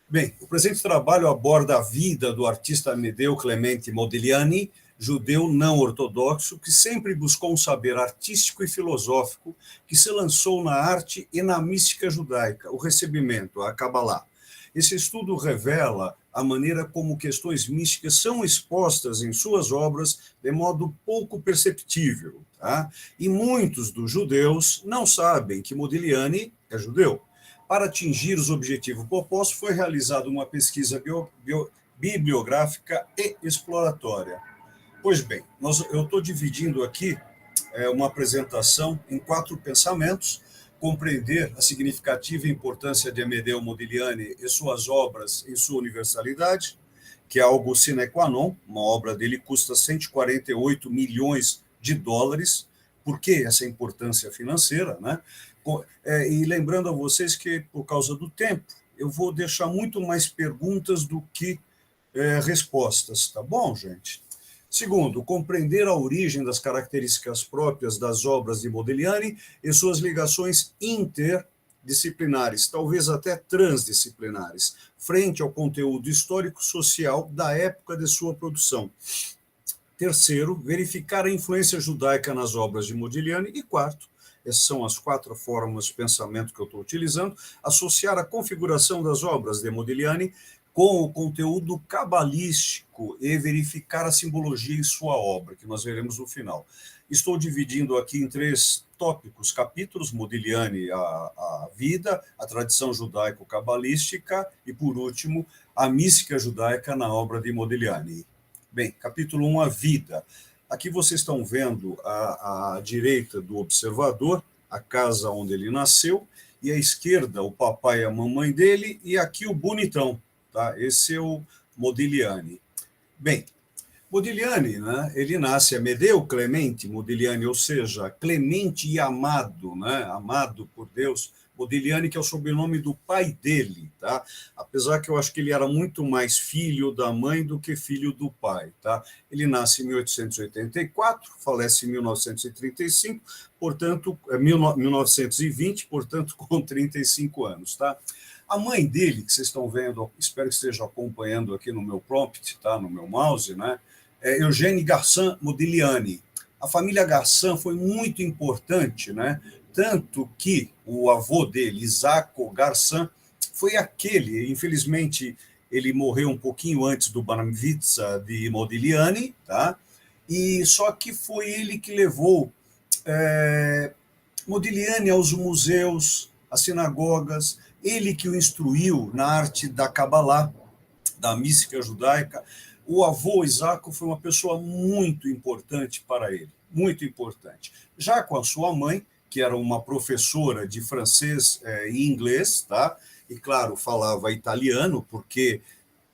S4: Bem, o presente trabalho aborda a vida do artista Amedeo Clemente Modigliani, judeu não ortodoxo, que sempre buscou um saber artístico e filosófico que se lançou na arte e na mística judaica, o recebimento, a Kabbalah. Esse estudo revela a maneira como questões místicas são expostas em suas obras de modo pouco perceptível. Tá? E muitos dos judeus não sabem que Modigliani é judeu. Para atingir os objetivos propostos, foi realizada uma pesquisa bibliográfica e exploratória. Pois bem, eu estou dividindo aqui uma apresentação em 4 pensamentos: compreender a significativa importância de Amedeo Modigliani e suas obras em sua universalidade, que é algo sine qua non. Uma obra dele custa 148 milhões de dólares. Por que essa importância financeira, né? E lembrando a vocês que, por causa do tempo, eu vou deixar muito mais perguntas do que respostas, tá bom, gente? Segundo, compreender a origem das características próprias das obras de Modigliani e suas ligações interdisciplinares, talvez até transdisciplinares, frente ao conteúdo histórico-social da época de sua produção. Terceiro, verificar a influência judaica nas obras de Modigliani. E quarto, essas são as 4 formas de pensamento que eu estou utilizando, associar a configuração das obras de Modigliani com o conteúdo cabalístico e verificar a simbologia em sua obra, que nós veremos no final. Estou dividindo aqui em 3 tópicos, capítulos: Modigliani, a vida, a tradição judaico-cabalística e, por último, a mística judaica na obra de Modigliani. Bem, capítulo 1, a vida. Aqui vocês estão vendo à direita do observador, a casa onde ele nasceu, e à esquerda o papai e a mamãe dele, e aqui o bonitão, tá? Esse é o Modigliani. Bem, Modigliani, né, ele nasce Amedeo Clemente Modigliani, ou seja, clemente e amado, né, amado por Deus. Modigliani, que é o sobrenome do pai dele, tá? Apesar que eu acho que ele era muito mais filho da mãe do que filho do pai, tá? Ele nasce em 1884, falece em 1935, portanto, 1920, portanto, com 35 anos, tá? A mãe dele, que vocês estão vendo, espero que estejam acompanhando aqui no meu prompt, tá? No meu mouse, né? É Eugène Garçon Modigliani. A família Garçon foi muito importante, né? Tanto que o avô dele, Isacco Garçon, foi aquele, infelizmente, ele morreu um pouquinho antes do Bar Mitzvah de Modigliani, tá? E só que foi ele que levou Modigliani aos museus, às sinagogas, ele que o instruiu na arte da Kabbalah, da mística judaica. O avô Isacco foi uma pessoa muito importante para ele, muito importante. Já com a sua mãe, que era uma professora de francês e inglês, tá? E, claro, falava italiano, porque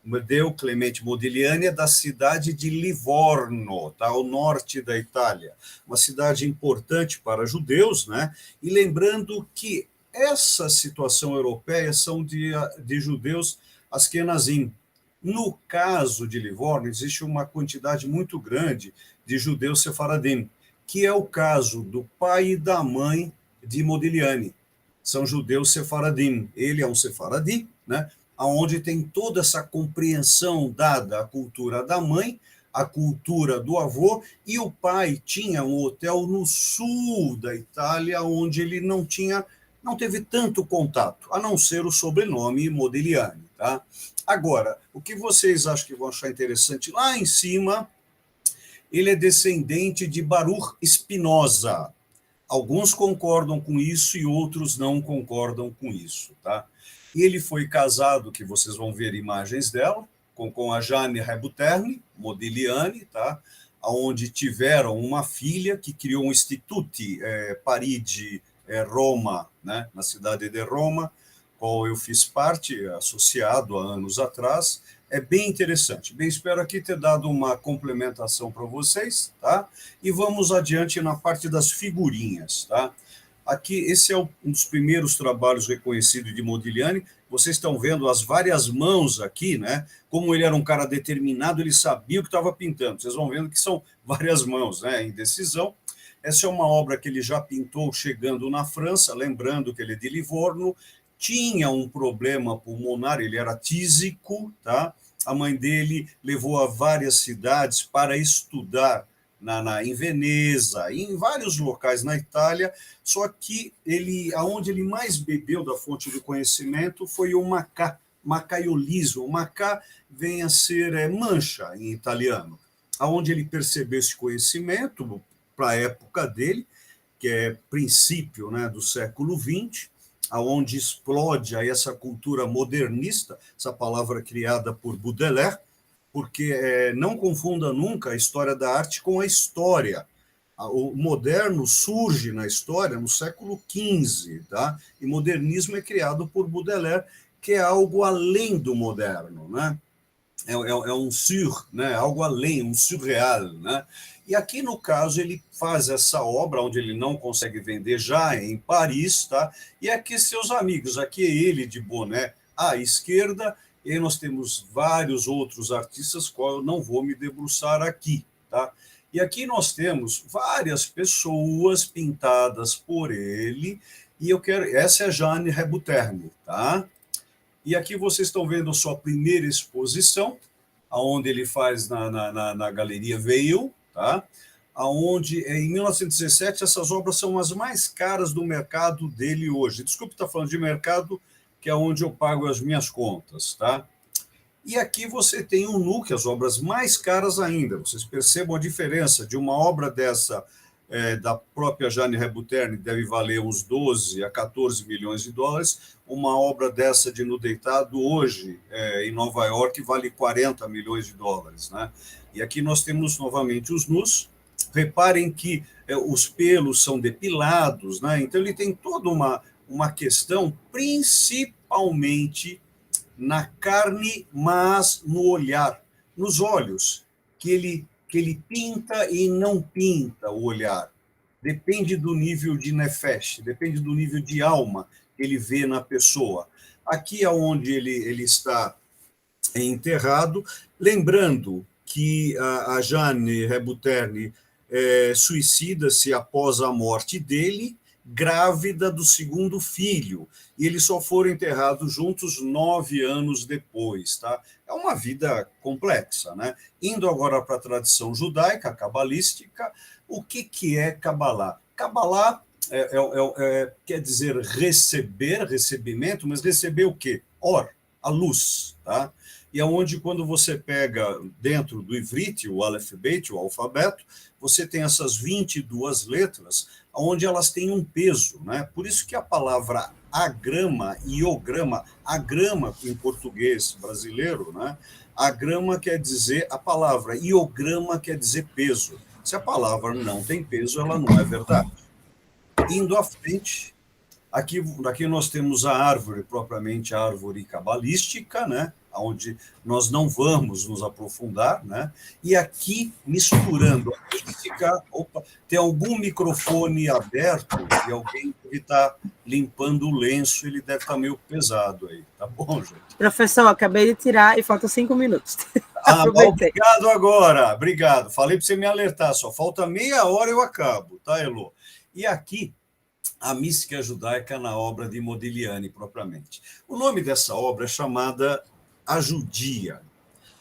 S4: Amedeo Clemente Modigliani é da cidade de Livorno, tá? Ao norte da Itália. Uma cidade importante para judeus, né? E lembrando que essa situação europeia são de judeus askenazim. No caso de Livorno, existe uma quantidade muito grande de judeus sefaradim, que é o caso do pai e da mãe de Modigliani. São judeus sefaradim. Ele é um sefaradi, né, onde tem toda essa compreensão dada à cultura da mãe, à cultura do avô, e o pai tinha um hotel no sul da Itália, onde ele não teve tanto contato, a não ser o sobrenome Modigliani. Tá? Agora, o que vocês acham que vão achar interessante? Lá em cima, ele é descendente de Baruch Spinoza. Alguns concordam com isso e outros não concordam com isso. Tá? E ele foi casado, que vocês vão ver imagens dela, com a Jane Rebuterni Modigliani, tá? Onde tiveram uma filha que criou um Instituto Parigi Roma, né? Na cidade de Roma, qual eu fiz parte, associado há anos atrás. É bem interessante. Bem, espero aqui ter dado uma complementação para vocês, tá? E vamos adiante na parte das figurinhas, tá? Aqui, esse é um dos primeiros trabalhos reconhecidos de Modigliani. Vocês estão vendo as várias mãos aqui, né? Como ele era um cara determinado, ele sabia o que estava pintando. Vocês vão vendo que são várias mãos, né? Em decisão. Essa é uma obra que ele já pintou chegando na França, lembrando que ele é de Livorno. Tinha um problema pulmonar, ele era tísico, tá? A mãe dele levou a várias cidades para estudar em Veneza, em vários locais na Itália, só que aonde ele mais bebeu da fonte do conhecimento foi o macaiolismo. O macá vem a ser mancha em italiano, aonde ele percebeu esse conhecimento para a época dele, que é princípio, né, do século XX, aonde explode aí essa cultura modernista, essa palavra criada por Baudelaire, porque não confunda nunca a história da arte com a história. O moderno surge na história no século XV, tá? E modernismo é criado por Baudelaire, que é algo além do moderno, né? É um né? Algo além, um surreal, né? E aqui, no caso, ele faz essa obra, onde ele não consegue vender já em Paris, tá? E aqui seus amigos, aqui é ele de boné à esquerda, e nós temos vários outros artistas, qual eu não vou me debruçar aqui, tá? E aqui nós temos várias pessoas pintadas por ele, e essa é a Jane Rebuterni, tá? E aqui vocês estão vendo a sua primeira exposição, onde ele faz na Galeria Veil, tá? Onde, em 1917, essas obras são as mais caras do mercado dele hoje. Desculpe estar falando de mercado, que é onde eu pago as minhas contas, tá? E aqui você tem o Nu, as obras mais caras ainda. Vocês percebam a diferença de uma obra dessa, da própria Jane Rebuterni, deve valer uns 12 a 14 milhões de dólares. Uma obra dessa de Nu Deitado, hoje, em Nova York, vale 40 milhões de dólares, né? E aqui nós temos novamente os nus, Reparem que os pelos são depilados, né? Então ele tem toda uma questão, principalmente na carne, mas no olhar, nos olhos, que ele pinta e não pinta o olhar. Depende do nível de nefesh, depende do nível de alma que ele vê na pessoa. Aqui é onde ele está enterrado, lembrando que a Jane Rebuterne suicida-se após a morte dele, grávida do segundo filho, e eles só foram enterrados juntos 9 anos depois. Tá? É uma vida complexa. Né? Indo agora para a tradição judaica, cabalística, o que é Kabbalah? Kabbalah quer dizer recebimento, mas receber o quê? A luz. Tá? E aonde quando você pega dentro do Ivrit, o Aleph Bet, o alfabeto, você tem essas 22 letras, onde elas têm um peso, né? Por isso que a palavra agrama, iograma, agrama em português brasileiro, né? Agrama quer dizer a palavra, iograma quer dizer peso. Se a palavra não tem peso, ela não é verdade. Indo à frente, aqui nós temos a árvore, propriamente a árvore cabalística, né? Onde nós não vamos nos aprofundar, né? E aqui, misturando a mística, tem algum microfone aberto e alguém deve estar limpando o lenço, ele deve estar meio pesado aí, tá bom, gente?
S2: Professor, acabei de tirar e faltam 5 minutos.
S4: Obrigado agora, obrigado. Falei para você me alertar, só falta meia hora eu acabo, tá, Elô? E aqui, a mística judaica na obra de Modigliani, propriamente. O nome dessa obra é chamada A Judia.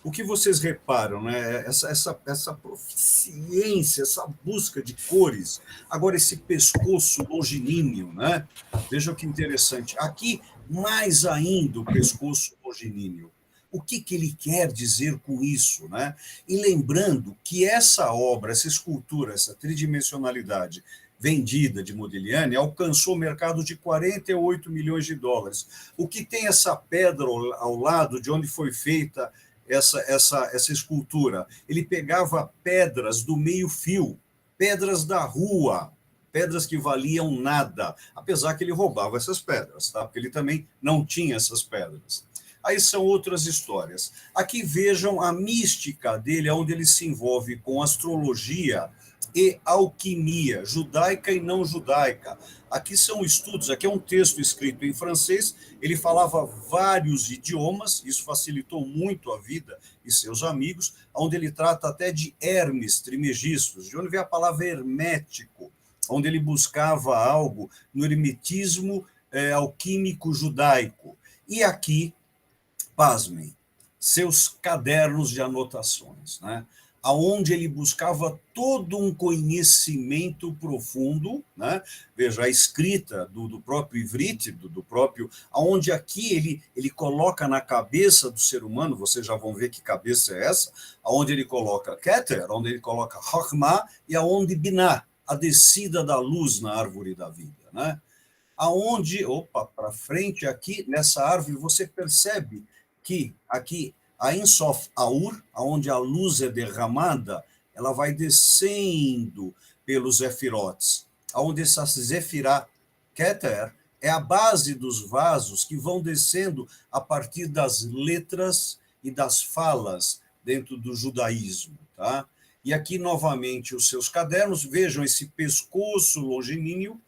S4: O que vocês reparam, né? Essa proficiência, essa busca de cores, agora esse pescoço longilíneo, né? Vejam que interessante. Aqui, mais ainda, o pescoço longilíneo. O que ele quer dizer com isso, né? E lembrando que essa obra, essa escultura, essa tridimensionalidade vendida de Modigliani alcançou o mercado de 48 milhões de dólares. O que tem essa pedra ao lado de onde foi feita essa escultura? Ele pegava pedras do meio-fio, pedras da rua, pedras que valiam nada, apesar que ele roubava essas pedras, tá? Porque ele também não tinha essas pedras. Aí são outras histórias. Aqui vejam a mística dele, onde ele se envolve com astrologia e alquimia, judaica e não judaica. Aqui são estudos, aqui é um texto escrito em francês, ele falava vários idiomas, isso facilitou muito a vida e seus amigos, onde ele trata até de Hermes Trismegistus, de onde vem a palavra hermético, onde ele buscava algo no hermetismo alquímico judaico. E aqui, pasmem, seus cadernos de anotações, né? Onde ele buscava todo um conhecimento profundo, né? Veja, a escrita do próprio Ivrit, do próprio, onde aqui ele coloca na cabeça do ser humano, vocês já vão ver que cabeça é essa, onde ele coloca Keter, onde ele coloca Chokhmah e aonde Binah, a descida da luz na árvore da vida, né? Aonde, para frente aqui, nessa árvore, você percebe que aqui a Ein Sof Aur, onde a luz é derramada, ela vai descendo pelos Zefirotes, onde essa Zefirá Keter é a base dos vasos que vão descendo a partir das letras e das falas dentro do judaísmo. Tá? E aqui, novamente, os seus cadernos, vejam esse pescoço longilíneo,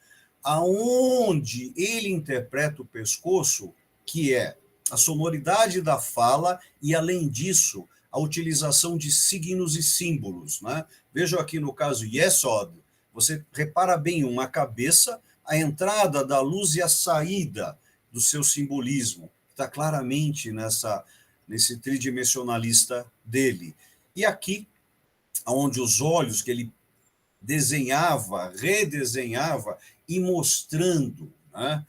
S4: aonde ele interpreta o pescoço, que é a sonoridade da fala e, além disso, a utilização de signos e símbolos. Né? Vejam aqui no caso Yesod, você repara bem uma cabeça, a entrada da luz e a saída do seu simbolismo. Está claramente nesse tridimensionalista dele. E aqui, onde os olhos que ele desenhava, redesenhava e mostrando, né?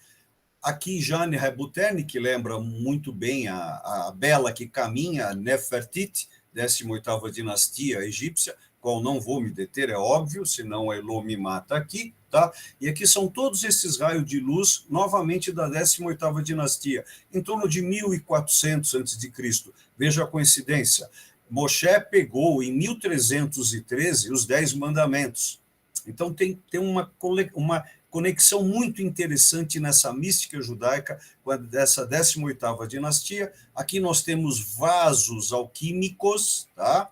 S4: Aqui, Jane Rebuterne, que lembra muito bem a Bela que caminha, Nefertiti, 18ª dinastia egípcia, qual não vou me deter, é óbvio, senão a Elô me mata aqui, tá? E aqui são todos esses raios de luz, novamente da 18ª dinastia, em torno de 1400 a.C. Veja a coincidência. Moshe pegou em 1313 os 10 mandamentos. Então tem uma conexão muito interessante nessa mística judaica, dessa 18ª dinastia. Aqui nós temos vasos alquímicos, tá?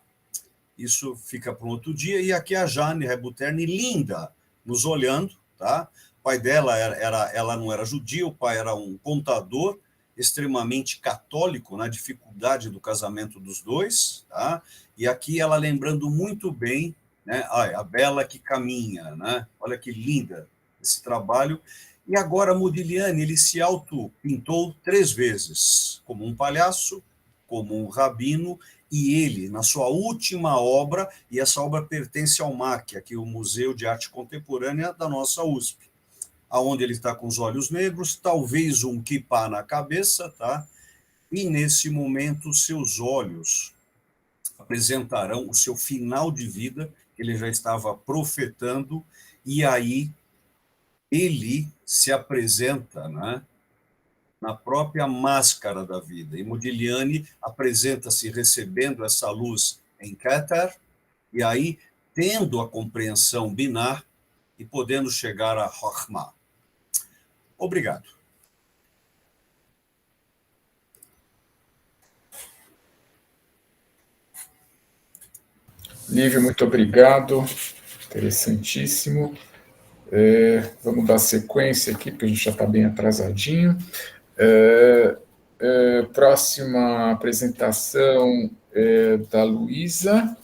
S4: Isso fica para um outro dia. E aqui a Jane Rebuterne, linda, nos olhando, tá? O pai dela ela não era judia, o pai era um contador extremamente católico, na dificuldade do casamento dos dois, tá? E aqui ela lembrando muito bem, né? A Bela que caminha, né? Olha que linda esse trabalho. E agora Modigliani, ele se auto-pintou 3 vezes, como um palhaço, como um rabino, e ele, na sua última obra, e essa obra pertence ao MAC, aqui o Museu de Arte Contemporânea da nossa USP, aonde ele está com os olhos negros, talvez um kippá na cabeça, tá? E nesse momento seus olhos apresentarão o seu final de vida, que ele já estava profetando, e aí ele se apresenta, né, na própria máscara da vida. E Modigliani apresenta-se recebendo essa luz em Keter, e aí tendo a compreensão binar e podendo chegar a Chokhmah. Obrigado.
S1: Lívia, muito obrigado. Interessantíssimo. Vamos dar sequência aqui, porque a gente já está bem atrasadinho. Próxima apresentação da Luísa.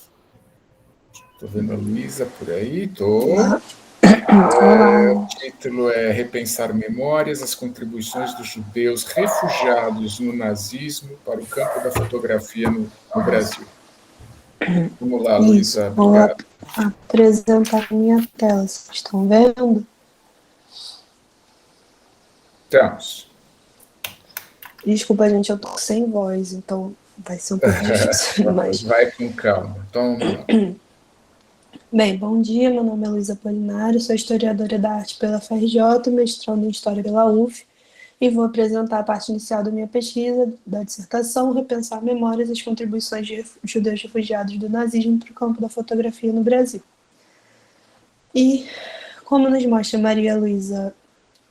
S1: Estou vendo a Luísa por aí, estou. O título é Repensar Memórias, as contribuições dos judeus refugiados no nazismo para o campo da fotografia no Brasil. Vamos lá, Luísa.
S6: Vou apresentar a minha tela. Vocês estão vendo?
S1: Estamos.
S6: Desculpa, gente, eu tô sem voz, então vai ser um pouco difícil. Mas...
S1: Vai com calma. Então, vamos lá.
S6: Bem, bom dia, meu nome é Luísa Apolinário, sou historiadora da arte pela FRJ, mestrando em História pela UF, e vou apresentar a parte inicial da minha pesquisa, da dissertação, Repensar Memórias, as contribuições de judeus refugiados do nazismo para o campo da fotografia no Brasil. E, como nos mostra Maria Luísa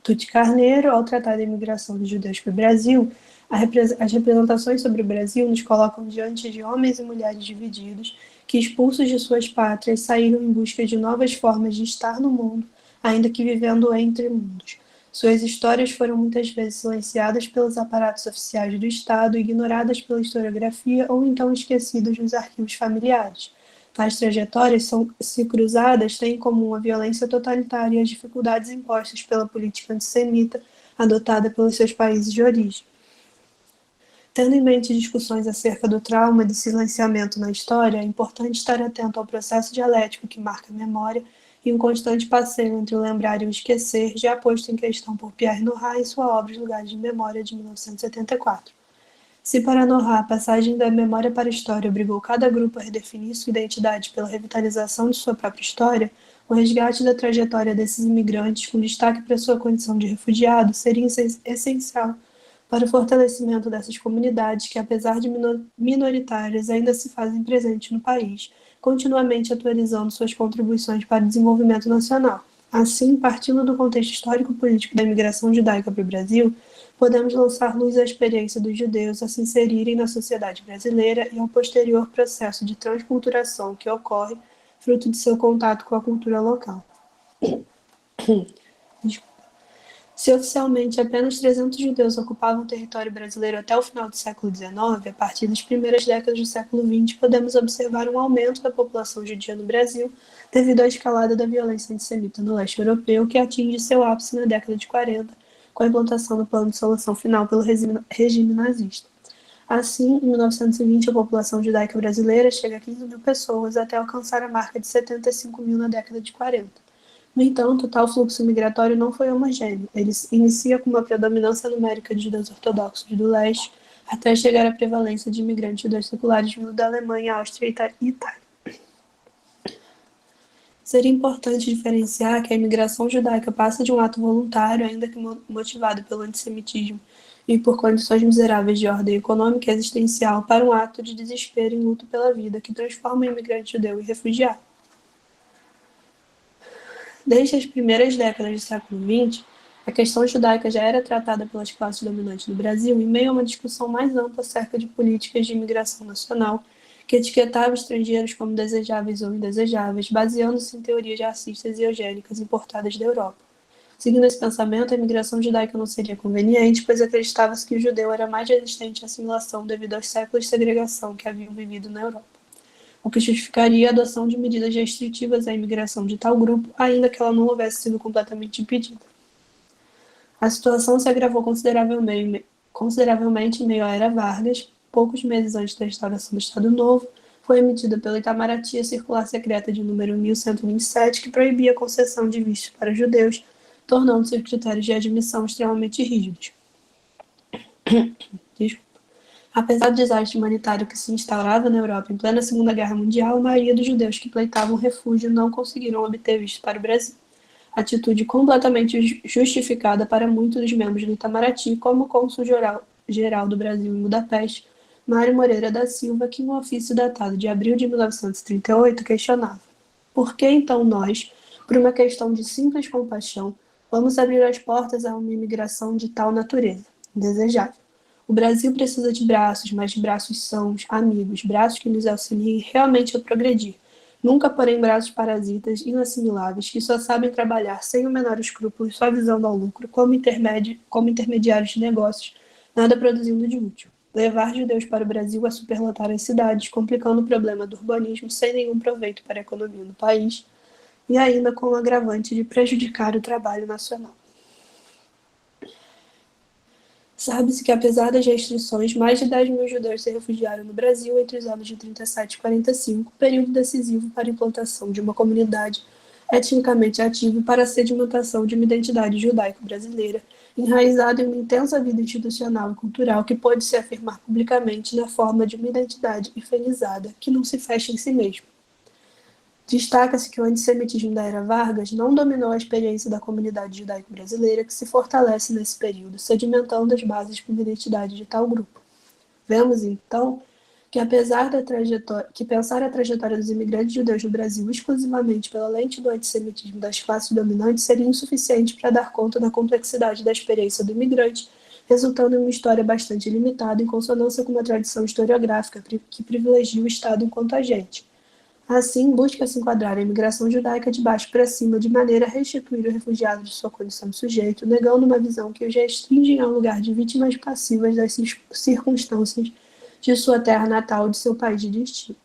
S6: Tucci Carneiro, ao tratar da imigração dos judeus para o Brasil, as representações sobre o Brasil nos colocam diante de homens e mulheres divididos, que, expulsos de suas pátrias, saíram em busca de novas formas de estar no mundo, ainda que vivendo entre mundos. Suas histórias foram muitas vezes silenciadas pelos aparatos oficiais do Estado, ignoradas pela historiografia ou então esquecidas nos arquivos familiares. Tais trajetórias, se cruzadas, têm em comum a violência totalitária e as dificuldades impostas pela política antissemita adotada pelos seus países de origem. Tendo em mente discussões acerca do trauma e do silenciamento na história, é importante estar atento ao processo dialético que marca a memória e um constante passeio entre o lembrar e o esquecer, já posto em questão por Pierre Nora em sua obra Os Lugares de Memória, de 1974. Se para Nora a passagem da memória para a história obrigou cada grupo a redefinir sua identidade pela revitalização de sua própria história, o resgate da trajetória desses imigrantes, com destaque para sua condição de refugiado, seria essencial para o fortalecimento dessas comunidades que, apesar de minoritárias, ainda se fazem presentes no país, continuamente atualizando suas contribuições para o desenvolvimento nacional. Assim, partindo do contexto histórico-político da imigração judaica para o Brasil, podemos lançar luz à experiência dos judeus a se inserirem na sociedade brasileira e ao posterior processo de transculturação que ocorre fruto de seu contato com a cultura local. Se oficialmente apenas 300 judeus ocupavam o território brasileiro até o final do século XIX, a partir das primeiras décadas do século XX, podemos observar um aumento da população judia no Brasil devido à escalada da violência antissemita no leste europeu, que atinge seu ápice na década de 40, com a implantação do plano de solução final pelo regime nazista. Assim, em 1920, a população judaica brasileira chega a 15 mil pessoas, até alcançar a marca de 75 mil na década de 40. No entanto, tal fluxo migratório não foi homogêneo. Ele inicia com uma predominância numérica de judeus ortodoxos do leste, até chegar à prevalência de imigrantes judeus seculares vindo da Alemanha, Áustria e Itália. Seria importante diferenciar que a imigração judaica passa de um ato voluntário, ainda que motivado pelo antissemitismo e por condições miseráveis de ordem econômica e existencial, para um ato de desespero e luto pela vida, que transforma o imigrante judeu em refugiado. Desde as primeiras décadas do século XX, a questão judaica já era tratada pelas classes dominantes do Brasil em meio a uma discussão mais ampla acerca de políticas de imigração nacional, que etiquetava estrangeiros como desejáveis ou indesejáveis, baseando-se em teorias racistas e eugênicas importadas da Europa. Seguindo esse pensamento, a imigração judaica não seria conveniente, pois acreditava-se que o judeu era mais resistente à assimilação devido aos séculos de segregação que haviam vivido na Europa, o que justificaria a adoção de medidas restritivas à imigração de tal grupo, ainda que ela não houvesse sido completamente impedida. A situação se agravou consideravelmente em meio à Era Vargas. Poucos meses antes da instauração do Estado Novo, foi emitida pelo Itamaraty a circular secreta de número 1127, que proibia a concessão de vistos para judeus, tornando-se os critérios de admissão extremamente rígidos. Apesar do desastre humanitário que se instaurava na Europa em plena Segunda Guerra Mundial, a maioria dos judeus que pleitavam refúgio não conseguiram obter visto para o Brasil. Atitude completamente justificada para muitos dos membros do Itamaraty, como o cônsul-geral do Brasil em Budapeste, Mário Moreira da Silva, que no ofício datado de abril de 1938 questionava: por que então nós, por uma questão de simples compaixão, vamos abrir as portas a uma imigração de tal natureza, indesejável? O Brasil precisa de braços, mas de braços sãos, amigos, braços que nos auxiliem realmente a progredir. Nunca, porém, braços parasitas, inassimiláveis, que só sabem trabalhar sem o menor escrúpulo e só visando ao lucro, como intermediários de negócios, nada produzindo de útil. Levar judeus para o Brasil é superlotar as cidades, complicando o problema do urbanismo sem nenhum proveito para a economia do país, e ainda com o agravante de prejudicar o trabalho nacional. Sabe-se que, apesar das restrições, mais de 10 mil judeus se refugiaram no Brasil entre os anos de 37 e 45, período decisivo para a implantação de uma comunidade etnicamente ativa e para a sedimentação de uma identidade judaico-brasileira, enraizada em uma intensa vida institucional e cultural que pôde se afirmar publicamente na forma de uma identidade hifenizada, que não se fecha em si mesma. Destaca-se que o antissemitismo da Era Vargas não dominou a experiência da comunidade judaico-brasileira, que se fortalece nesse período, sedimentando as bases para uma identidade de tal grupo. Vemos, então, que apesar da pensar a trajetória dos imigrantes judeus no Brasil exclusivamente pela lente do antissemitismo das classes dominantes seria insuficiente para dar conta da complexidade da experiência do imigrante, resultando em uma história bastante limitada, em consonância com uma tradição historiográfica que privilegia o Estado enquanto agente. Assim, busca-se enquadrar a imigração judaica de baixo para cima, de maneira a restituir o refugiado de sua condição de sujeito, negando uma visão que os restringe ao lugar de vítimas passivas das circunstâncias de sua terra natal ou de seu país de destino.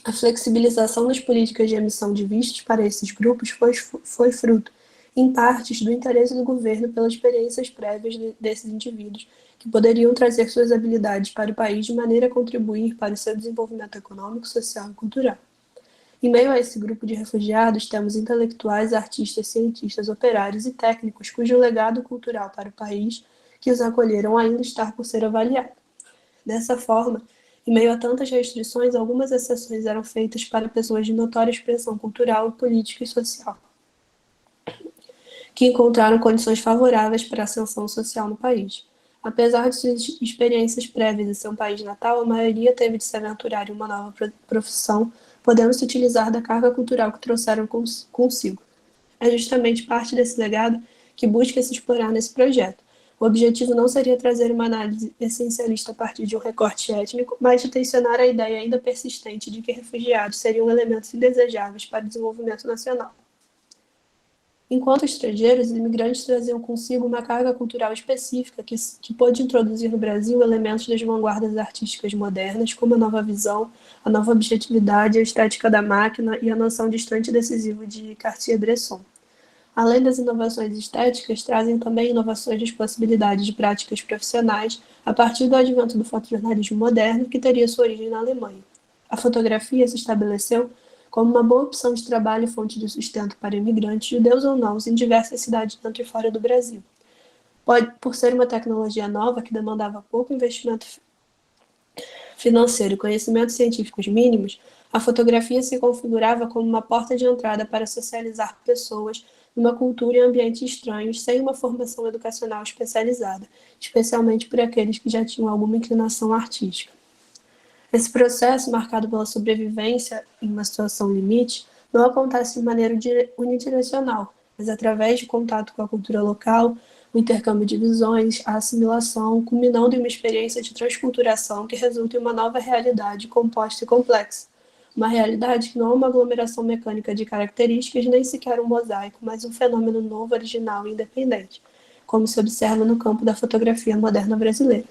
S6: A flexibilização das políticas de emissão de vistos para esses grupos foi fruto, em partes, do interesse do governo pelas experiências prévias desses indivíduos, que poderiam trazer suas habilidades para o país de maneira a contribuir para o seu desenvolvimento econômico, social e cultural. Em meio a esse grupo de refugiados, temos intelectuais, artistas, cientistas, operários e técnicos cujo legado cultural para o país que os acolheram ainda está por ser avaliado. Dessa forma, em meio a tantas restrições, algumas exceções eram feitas para pessoas de notória expressão cultural, política e social, que encontraram condições favoráveis para a ascensão social no país. Apesar de suas experiências prévias em seu país natal, a maioria teve de se aventurar em uma nova profissão, podendo se utilizar da carga cultural que trouxeram consigo. É justamente parte desse legado que busca se explorar nesse projeto. O objetivo não seria trazer uma análise essencialista a partir de um recorte étnico, mas de tensionar a ideia ainda persistente de que refugiados seriam elementos indesejáveis para o desenvolvimento nacional. Enquanto estrangeiros, os imigrantes traziam consigo uma carga cultural específica que pôde introduzir no Brasil elementos das vanguardas artísticas modernas, como a nova visão, a nova objetividade, a estética da máquina e a noção distante e decisiva de Cartier-Bresson. Além das inovações estéticas, trazem também inovações das possibilidades de práticas profissionais a partir do advento do fotojornalismo moderno, que teria sua origem na Alemanha. A fotografia se estabeleceu como uma boa opção de trabalho e fonte de sustento para imigrantes, judeus ou não, em diversas cidades dentro e fora do Brasil. Por ser uma tecnologia nova que demandava pouco investimento financeiro e conhecimentos científicos mínimos, A fotografia se configurava como uma porta de entrada para socializar pessoas numa cultura e ambiente estranhos, sem uma formação educacional especializada, especialmente por aqueles que já tinham alguma inclinação artística. Esse processo, marcado pela sobrevivência em uma situação limite, não acontece de maneira unidirecional, mas através de contato com a cultura local, o intercâmbio de visões, a assimilação, culminando em uma experiência de transculturação que resulta em uma nova realidade composta e complexa. Uma realidade que não é uma aglomeração mecânica de características, nem sequer um mosaico, mas um fenômeno novo, original e independente, como se observa no campo da fotografia moderna brasileira.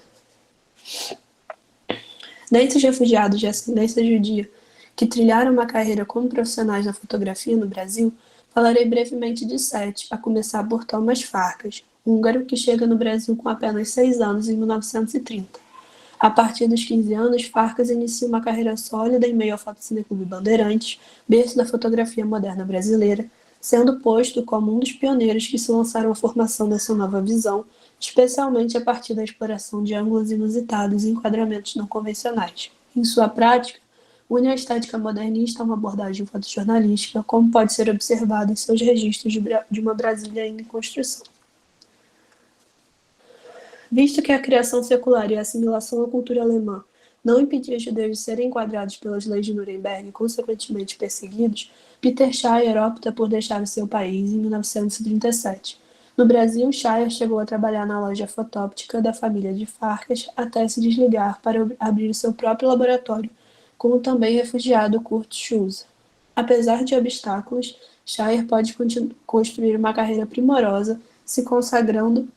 S6: Dentre os refugiados de ascendência judia que trilharam uma carreira como profissionais da fotografia no Brasil, falarei brevemente de 7, a começar por Thomas Farkas, húngaro que chega no Brasil com apenas 6 anos em 1930. A partir dos 15 anos, Farkas inicia uma carreira sólida em meio ao Fotocine Clube Bandeirantes, berço da fotografia moderna brasileira, sendo posto como um dos pioneiros que se lançaram à formação dessa nova visão, especialmente a partir da exploração de ângulos inusitados e enquadramentos não convencionais. Em sua prática, une a estética modernista a uma abordagem fotojornalística, como pode ser observado em seus registros de uma Brasília ainda em construção. Visto que a criação secular e a assimilação à cultura alemã não impedia os judeus de serem enquadrados pelas leis de Nuremberg e, consequentemente, perseguidos, Peter Shire opta por deixar o seu país em 1937. No Brasil, Shire chegou a trabalhar na loja fotóptica da família de Farkas até se desligar para abrir o seu próprio laboratório, com o também refugiado Kurt Schulze. Apesar de obstáculos, Shire pode construir uma carreira primorosa, se consagrando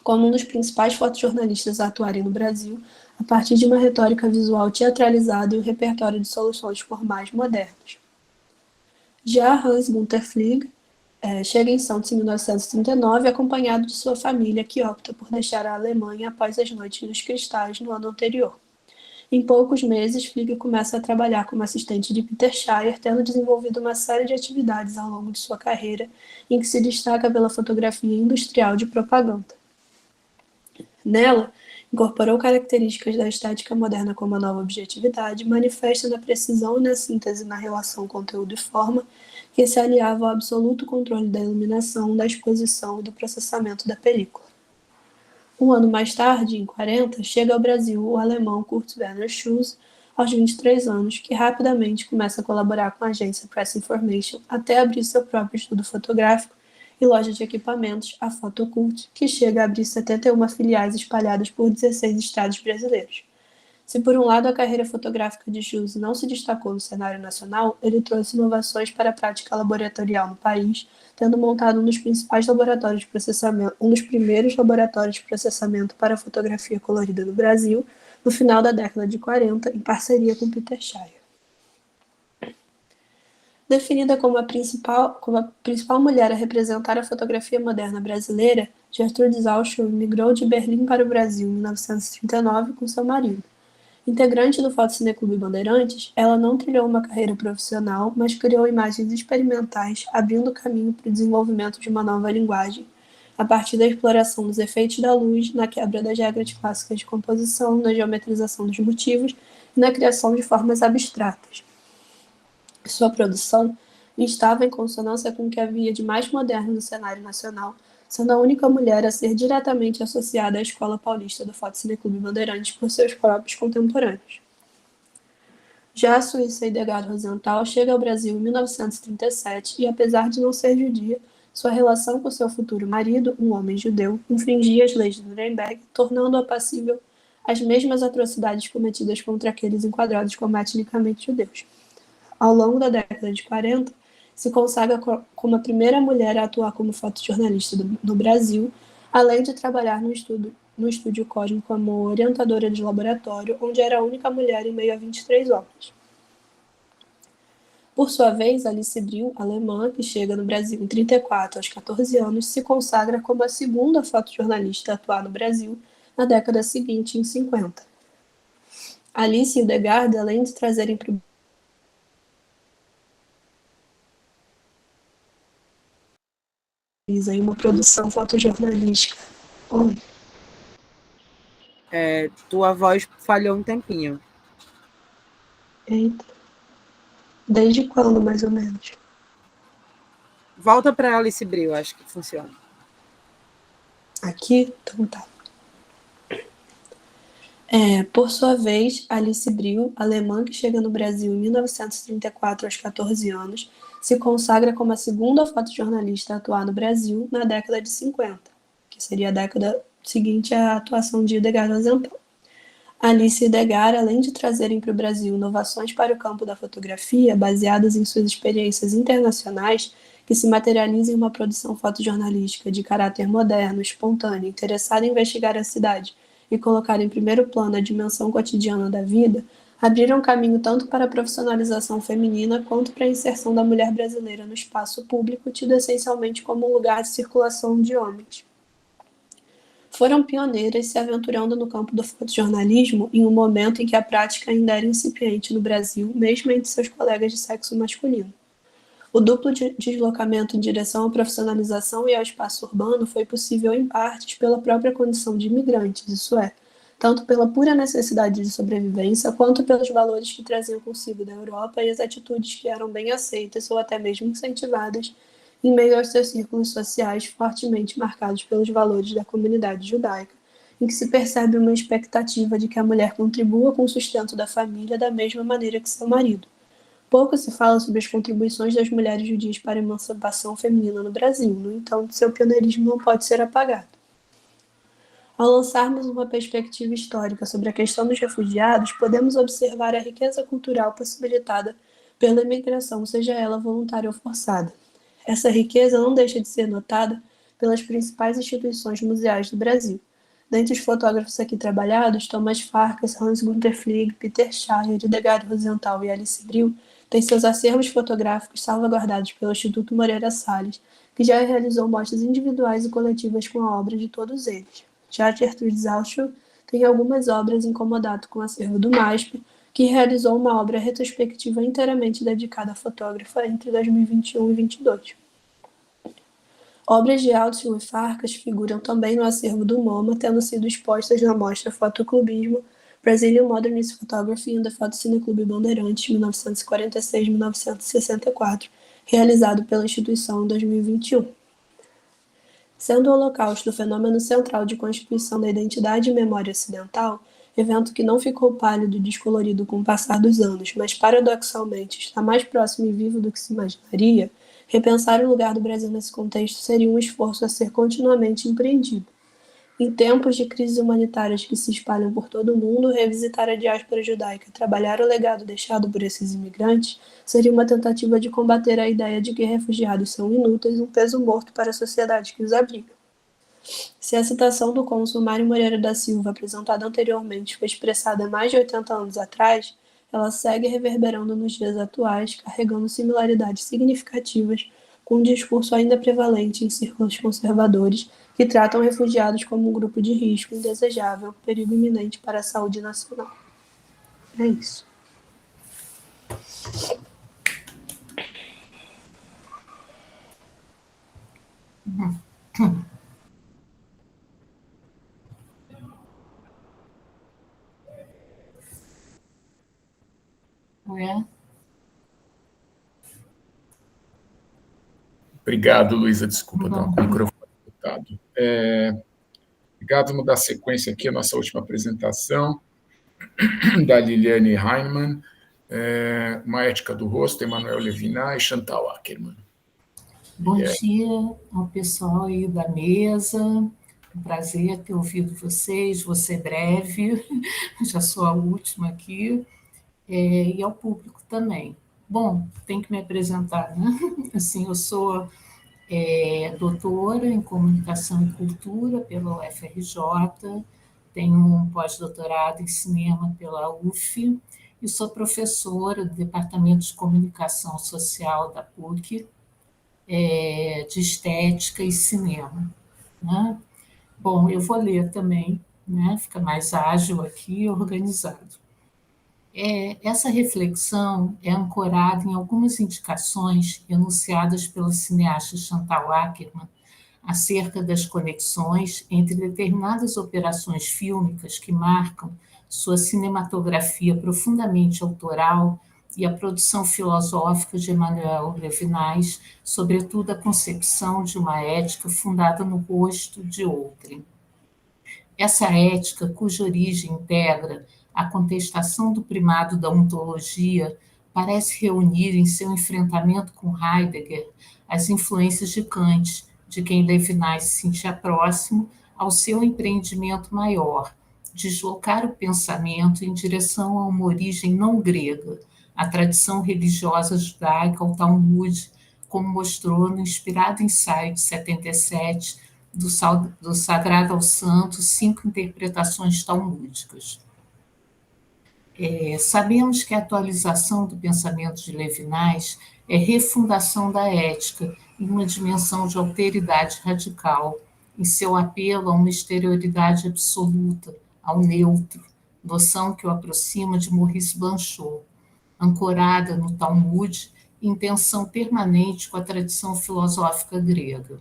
S6: como um dos principais fotojornalistas a atuarem no Brasil, a partir de uma retórica visual teatralizada e um repertório de soluções formais modernas. Já Hans Gunther Flieg chega em Santos em 1939, acompanhado de sua família, que opta por deixar a Alemanha após as Noites dos Cristais no ano anterior. Em poucos meses, Flieg começa a trabalhar como assistente de Peter Shire, tendo desenvolvido uma série de atividades ao longo de sua carreira, em que se destaca pela fotografia industrial de propaganda. Nela, incorporou características da estética moderna como a nova objetividade, manifesta na precisão e na síntese na relação conteúdo e forma, que se aliava ao absoluto controle da iluminação, da exposição e do processamento da película. Um ano mais tarde, em 40, chega ao Brasil o alemão Kurt Werner Schulze, aos 23 anos, que rapidamente começa a colaborar com a agência Press Information até abrir seu próprio estúdio fotográfico e loja de equipamentos, a Fotocult, que chega a abrir 71 filiais espalhadas por 16 estados brasileiros. Se por um lado a carreira fotográfica de Schulze não se destacou no cenário nacional, ele trouxe inovações para a prática laboratorial no país, tendo montado um dos primeiros laboratórios de processamento para a fotografia colorida no Brasil, no final da década de 40, em parceria com Peter Shire. Definida como a principal mulher a representar a fotografia moderna brasileira, Gertrude Zauschel migrou de Berlim para o Brasil em 1939 com seu marido. Integrante do Fotocine Clube Bandeirantes, ela não trilhou uma carreira profissional, mas criou imagens experimentais, abrindo caminho para o desenvolvimento de uma nova linguagem, a partir da exploração dos efeitos da luz, na quebra das regras clássicas de composição, na geometrização dos motivos e na criação de formas abstratas. Sua produção estava em consonância com o que havia de mais moderno no cenário nacional, sendo a única mulher a ser diretamente associada à Escola Paulista do Fotocine Clube Bandeirantes por seus próprios contemporâneos. Já a Suíça Hildegard Rosenthal chega ao Brasil em 1937 e, apesar de não ser judia, sua relação com seu futuro marido, um homem judeu, infringia as leis de Nuremberg, tornando-a passível às mesmas atrocidades cometidas contra aqueles enquadrados como etnicamente judeus. Ao longo da década de 40, se consagra como a primeira mulher a atuar como fotojornalista no Brasil, além de trabalhar no Estúdio Cosmo como orientadora de laboratório, onde era a única mulher em meio a 23 homens. Por sua vez, Alice Brill, alemã, que chega no Brasil em 34 aos 14 anos, se consagra como a segunda fotojornalista a atuar no Brasil na década seguinte, em 50. Alice e Hildegard, além de trazerem em uma produção fotojornalística. Oi.
S2: Tua voz falhou um tempinho.
S6: Eita. Desde quando, mais ou menos?
S2: Volta para Alice Brio, acho que funciona.
S6: Aqui? Então tá. Por sua vez, Alice Brio, alemã que chega no Brasil em 1934 aos 14 anos, se consagra como a segunda fotojornalista a atuar no Brasil na década de 50, que seria a década seguinte à atuação de Edgar Rosenthal. Alice e Edgar, além de trazerem para o Brasil inovações para o campo da fotografia, baseadas em suas experiências internacionais, que se materializam em uma produção fotojornalística de caráter moderno, espontâneo, interessada em investigar a cidade e colocar em primeiro plano a dimensão cotidiana da vida, abriram caminho tanto para a profissionalização feminina quanto para a inserção da mulher brasileira no espaço público, tido essencialmente como um lugar de circulação de homens. Foram pioneiras, se aventurando no campo do fotojornalismo em um momento em que a prática ainda era incipiente no Brasil, mesmo entre seus colegas de sexo masculino. O duplo deslocamento em direção à profissionalização e ao espaço urbano foi possível em partes pela própria condição de imigrantes, isso é, tanto pela pura necessidade de sobrevivência, quanto pelos valores que traziam consigo da Europa e as atitudes que eram bem aceitas ou até mesmo incentivadas em meio aos seus círculos sociais fortemente marcados pelos valores da comunidade judaica, em que se percebe uma expectativa de que a mulher contribua com o sustento da família da mesma maneira que seu marido. Pouco se fala sobre as contribuições das mulheres judias para a emancipação feminina no Brasil, no entanto, seu pioneirismo não pode ser apagado. Ao lançarmos uma perspectiva histórica sobre a questão dos refugiados, podemos observar a riqueza cultural possibilitada pela imigração, seja ela voluntária ou forçada. Essa riqueza não deixa de ser notada pelas principais instituições museais do Brasil. Dentre os fotógrafos aqui trabalhados, Thomas Farkas, Hans Günther Flieg, Peter Schaier, Edgar Rosenthal e Alice Brio têm seus acervos fotográficos salvaguardados pelo Instituto Moreira Salles, que já realizou mostras individuais e coletivas com a obra de todos eles. Já Gertrude Zauschel tem algumas obras em comodato com o acervo do MASP, que realizou uma obra retrospectiva inteiramente dedicada à fotógrafa entre 2021 e 2022. Obras de Altschul e Farkas figuram também no acervo do MoMA, tendo sido expostas na mostra Fotoclubismo, Brazilian Modernist Photography in the Photocine Clube Bandeirantes, 1946-1964, realizado pela instituição em 2021. Sendo o Holocausto o fenômeno central de constituição da identidade e memória ocidental, evento que não ficou pálido e descolorido com o passar dos anos, mas paradoxalmente está mais próximo e vivo do que se imaginaria, repensar o lugar do Brasil nesse contexto seria um esforço a ser continuamente empreendido. Em tempos de crises humanitárias que se espalham por todo o mundo, revisitar a diáspora judaica, trabalhar o legado deixado por esses imigrantes, seria uma tentativa de combater a ideia de que refugiados são inúteis, um peso morto para a sociedade que os abriga. Se a citação do cônsul Mário Moreira da Silva, apresentada anteriormente, foi expressada há mais de 80 anos atrás, ela segue reverberando nos dias atuais, carregando similaridades significativas com um discurso ainda prevalente em círculos conservadores que tratam refugiados como um grupo de risco indesejável, perigo iminente para a saúde nacional. É isso.
S1: Obrigado, Luísa. Desculpa, estava com o microfone mutado. Obrigado, vamos dar sequência aqui à nossa última apresentação, da Liliane Heinemann, Uma Ética do Rosto, Emanuel Levinas e Chantal Ackermann.
S7: Bom dia ao pessoal aí da mesa, um prazer ter ouvido vocês, vou ser breve, já sou a última aqui, e ao público também. Bom, tem que me apresentar, né? Assim, eu sou doutora em Comunicação e Cultura pela UFRJ, tenho um pós-doutorado em Cinema pela UF e sou professora do Departamento de Comunicação Social da PUC, de Estética e Cinema, né? Bom, eu vou ler também, né? Fica mais ágil aqui e organizado. Essa reflexão é ancorada em algumas indicações enunciadas pela cineasta Chantal Ackermann acerca das conexões entre determinadas operações fílmicas que marcam sua cinematografia profundamente autoral e a produção filosófica de Emmanuel Levinas, sobretudo a concepção de uma ética fundada no rosto de outrem. Essa ética, cuja origem integra a contestação do primado da ontologia, parece reunir em seu enfrentamento com Heidegger as influências de Kant, de quem Levinas se sentia próximo, ao seu empreendimento maior, deslocar o pensamento em direção a uma origem não grega, a tradição religiosa judaica, ao Talmud, como mostrou no inspirado ensaio de 77 do Sagrado ao Santo, 5 interpretações talmúdicas. Sabemos que a atualização do pensamento de Levinas é refundação da ética em uma dimensão de alteridade radical, em seu apelo a uma exterioridade absoluta, ao neutro, noção que o aproxima de Maurice Blanchot, ancorada no Talmud, em tensão permanente com a tradição filosófica grega.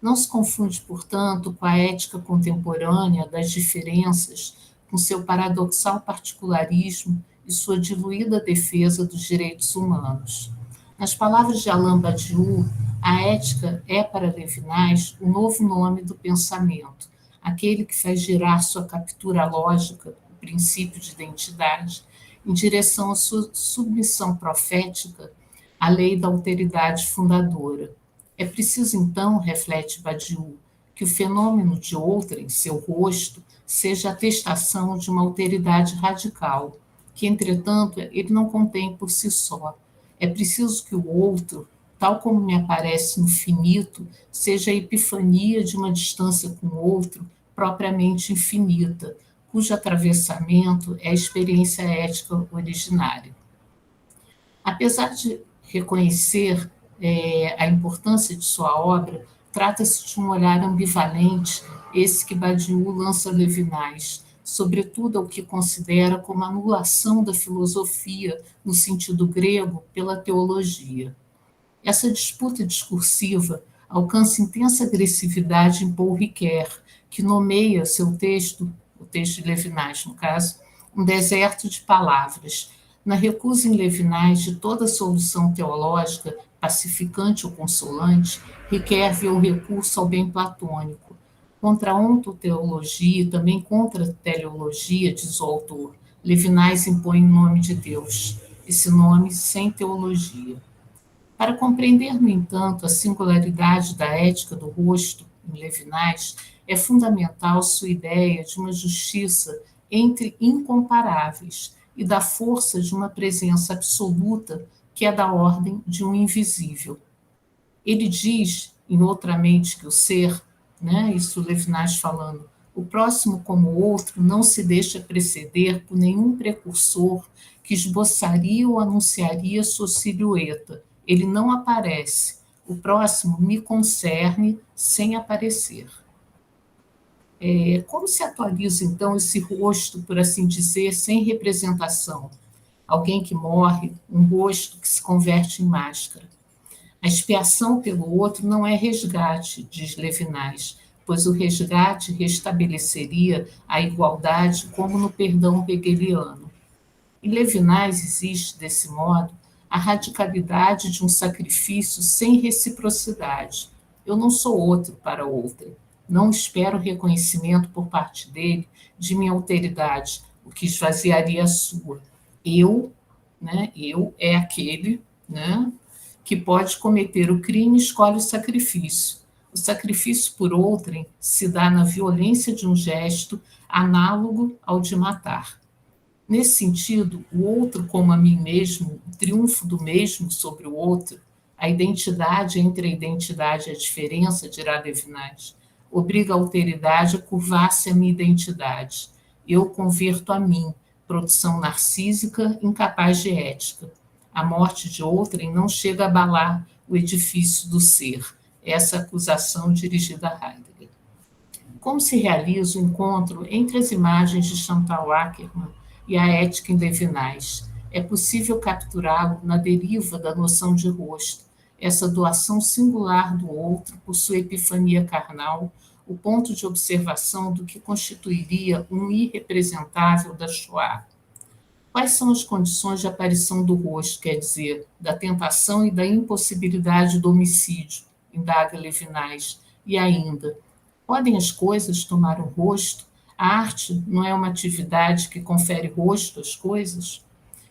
S7: Não se confunde, portanto, com a ética contemporânea das diferenças, com seu paradoxal particularismo e sua diluída defesa dos direitos humanos. Nas palavras de Alain Badiou, a ética é, para Levinas, o novo nome do pensamento, aquele que faz girar sua captura lógica, o princípio de identidade, em direção à sua submissão profética à lei da alteridade fundadora. É preciso, então, reflete Badiou, que o fenômeno de outrem, seu rosto, seja a atestação de uma alteridade radical, que, entretanto, ele não contém por si só. É preciso que o outro, tal como me aparece no finito, seja a epifania de uma distância com o outro propriamente infinita, cujo atravessamento é a experiência ética originária. Apesar de reconhecer a importância de sua obra, trata-se de um olhar ambivalente, esse que Badiou lança a Levinas, sobretudo ao que considera como anulação da filosofia, no sentido grego, pela teologia. Essa disputa discursiva alcança intensa agressividade em Paul Ricoeur, que nomeia seu texto, o texto de Levinas, no caso, um deserto de palavras. Na recusa em Levinas de toda solução teológica, pacificante ou consolante, Ricoeur vê o recurso ao bem platônico. Contra a ontoteologia e também contra a teleologia, diz o autor, Levinas impõe o nome de Deus, esse nome sem teologia. Para compreender, no entanto, a singularidade da ética do rosto em Levinas, é fundamental sua ideia de uma justiça entre incomparáveis e da força de uma presença absoluta que é da ordem de um invisível. Ele diz, em Outra Mente que o Ser, isso Levinas falando, o próximo como o outro não se deixa preceder por nenhum precursor que esboçaria ou anunciaria sua silhueta. Ele não aparece. O próximo me concerne sem aparecer. Como se atualiza, então, esse rosto, por assim dizer, sem representação? Alguém que morre, um rosto que se converte em máscara. A expiação pelo outro não é resgate, diz Levinas, pois o resgate restabeleceria a igualdade como no perdão hegeliano. Em Levinas existe, desse modo, a radicalidade de um sacrifício sem reciprocidade. Eu não sou outro para outrem. Não espero reconhecimento por parte dele de minha alteridade, o que esvaziaria a sua. Eu é aquele, que pode cometer o crime e escolhe o sacrifício. O sacrifício por outrem se dá na violência de um gesto análogo ao de matar. Nesse sentido, o outro como a mim mesmo, o triunfo do mesmo sobre o outro, a identidade entre a identidade e a diferença, dirá Levinas, obriga a alteridade a curvar-se à minha identidade. Eu converto a mim, produção narcísica incapaz de ética. A morte de outrem não chega a abalar o edifício do ser. Essa acusação dirigida a Heidegger. Como se realiza o encontro entre as imagens de Chantal Akerman e a ética em Levinas? É possível capturá-lo na deriva da noção de rosto, essa doação singular do outro por sua epifania carnal, o ponto de observação do que constituiria um irrepresentável da Shoah. Quais são as condições de aparição do rosto, quer dizer, da tentação e da impossibilidade do homicídio, indaga Levinas. E ainda, podem as coisas tomar um rosto? A arte não é uma atividade que confere rosto às coisas?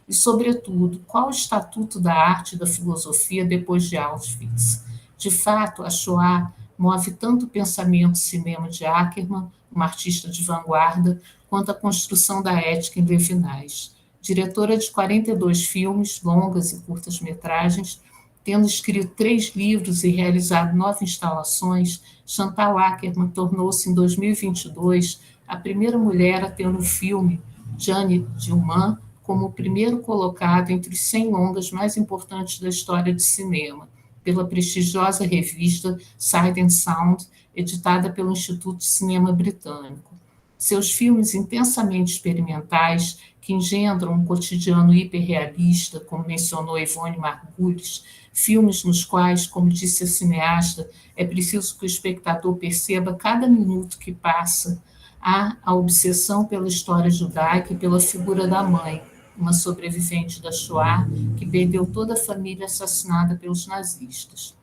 S7: E, sobretudo, qual o estatuto da arte e da filosofia depois de Auschwitz? De fato, a Shoah move tanto o pensamento e cinema de Ackermann, uma artista de vanguarda, quanto a construção da ética em Levinas. Diretora de 42 filmes, longas e curtas-metragens, tendo escrito 3 livros e realizado 9 instalações, Chantal Akerman tornou-se, em 2022, a primeira mulher a ter no filme Jeanne Dielman como o primeiro colocado entre os 100 longas mais importantes da história de cinema, pela prestigiosa revista Sight and Sound, editada pelo Instituto de Cinema Britânico. Seus filmes intensamente experimentais, que engendram um cotidiano hiperrealista, como mencionou Ivone Margulis, filmes nos quais, como disse a cineasta, é preciso que o espectador perceba cada minuto que passa, há a obsessão pela história judaica e pela figura da mãe, uma sobrevivente da Shoah que perdeu toda a família assassinada pelos nazistas.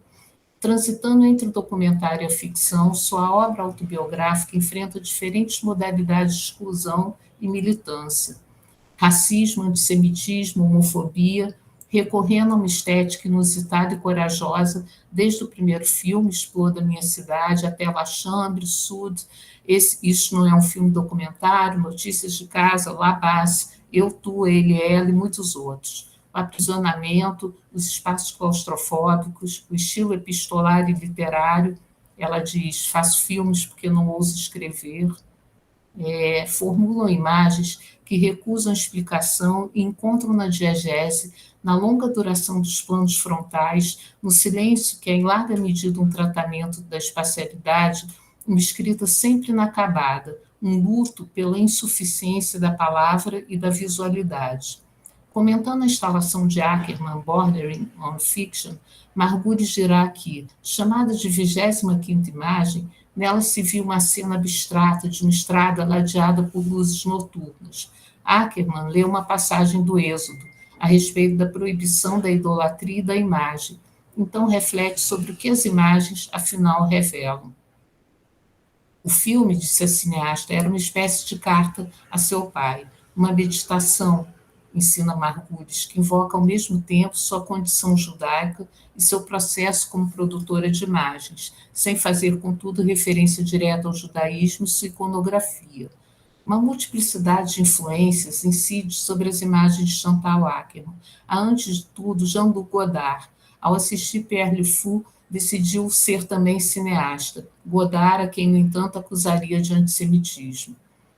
S7: Transitando entre o documentário e a ficção, sua obra autobiográfica enfrenta diferentes modalidades de exclusão e militância. Racismo, antissemitismo, homofobia, recorrendo a uma estética inusitada e corajosa, desde o primeiro filme, Explor da Minha Cidade, até La Chambre, Sud, Isso Não é um Filme Documentário, Notícias de Casa, La Base, Eu, Tu, Ele, Ela e muitos outros. O aprisionamento, os espaços claustrofóbicos, o estilo epistolar e literário. Ela diz, faço filmes porque não ouso escrever. Formulam imagens que recusam explicação e encontram na diegese, na longa duração dos planos frontais, no silêncio que é em larga medida um tratamento da espacialidade, uma escrita sempre inacabada, um luto pela insuficiência da palavra e da visualidade. Comentando a instalação de Ackermann, Bordering on Fiction, Margulis dirá que, chamada de 25ª imagem, nela se viu uma cena abstrata de uma estrada ladeada por luzes noturnas. Ackermann leu uma passagem do Êxodo, a respeito da proibição da idolatria e da imagem. Então reflete sobre o que as imagens, afinal, revelam. O filme, disse a cineasta, era uma espécie de carta a seu pai, uma meditação, ensina Margulis, que invoca ao mesmo tempo sua condição judaica e seu processo como produtora de imagens, sem fazer, contudo, referência direta ao judaísmo e sua iconografia. Uma multiplicidade de influências incide sobre as imagens de Chantal Akerman. A, antes de tudo, Jean-Luc Godard. Ao assistir Pierre Le Fou, decidiu ser também cineasta. Godard, a quem, no entanto, acusaria de antissemitismo.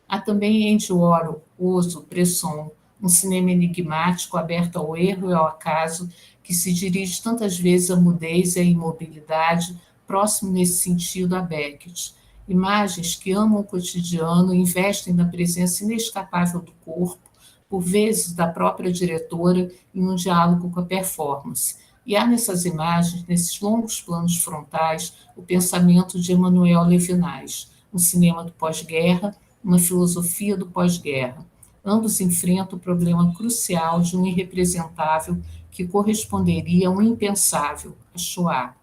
S7: Há também Andy Warhol, Ozo, Bresson, um cinema enigmático, aberto ao erro e ao acaso, que se dirige tantas vezes à mudez e à imobilidade, próximo nesse sentido a Beckett. Imagens que amam o cotidiano e investem na presença inescapável do corpo, por vezes da própria diretora, em um diálogo com a performance. E há nessas imagens, nesses longos planos frontais, o pensamento de Emmanuel Levinas, um cinema do pós-guerra, uma filosofia do pós-guerra. Ambos enfrentam o problema crucial de um irrepresentável que corresponderia a um impensável, a Shoah.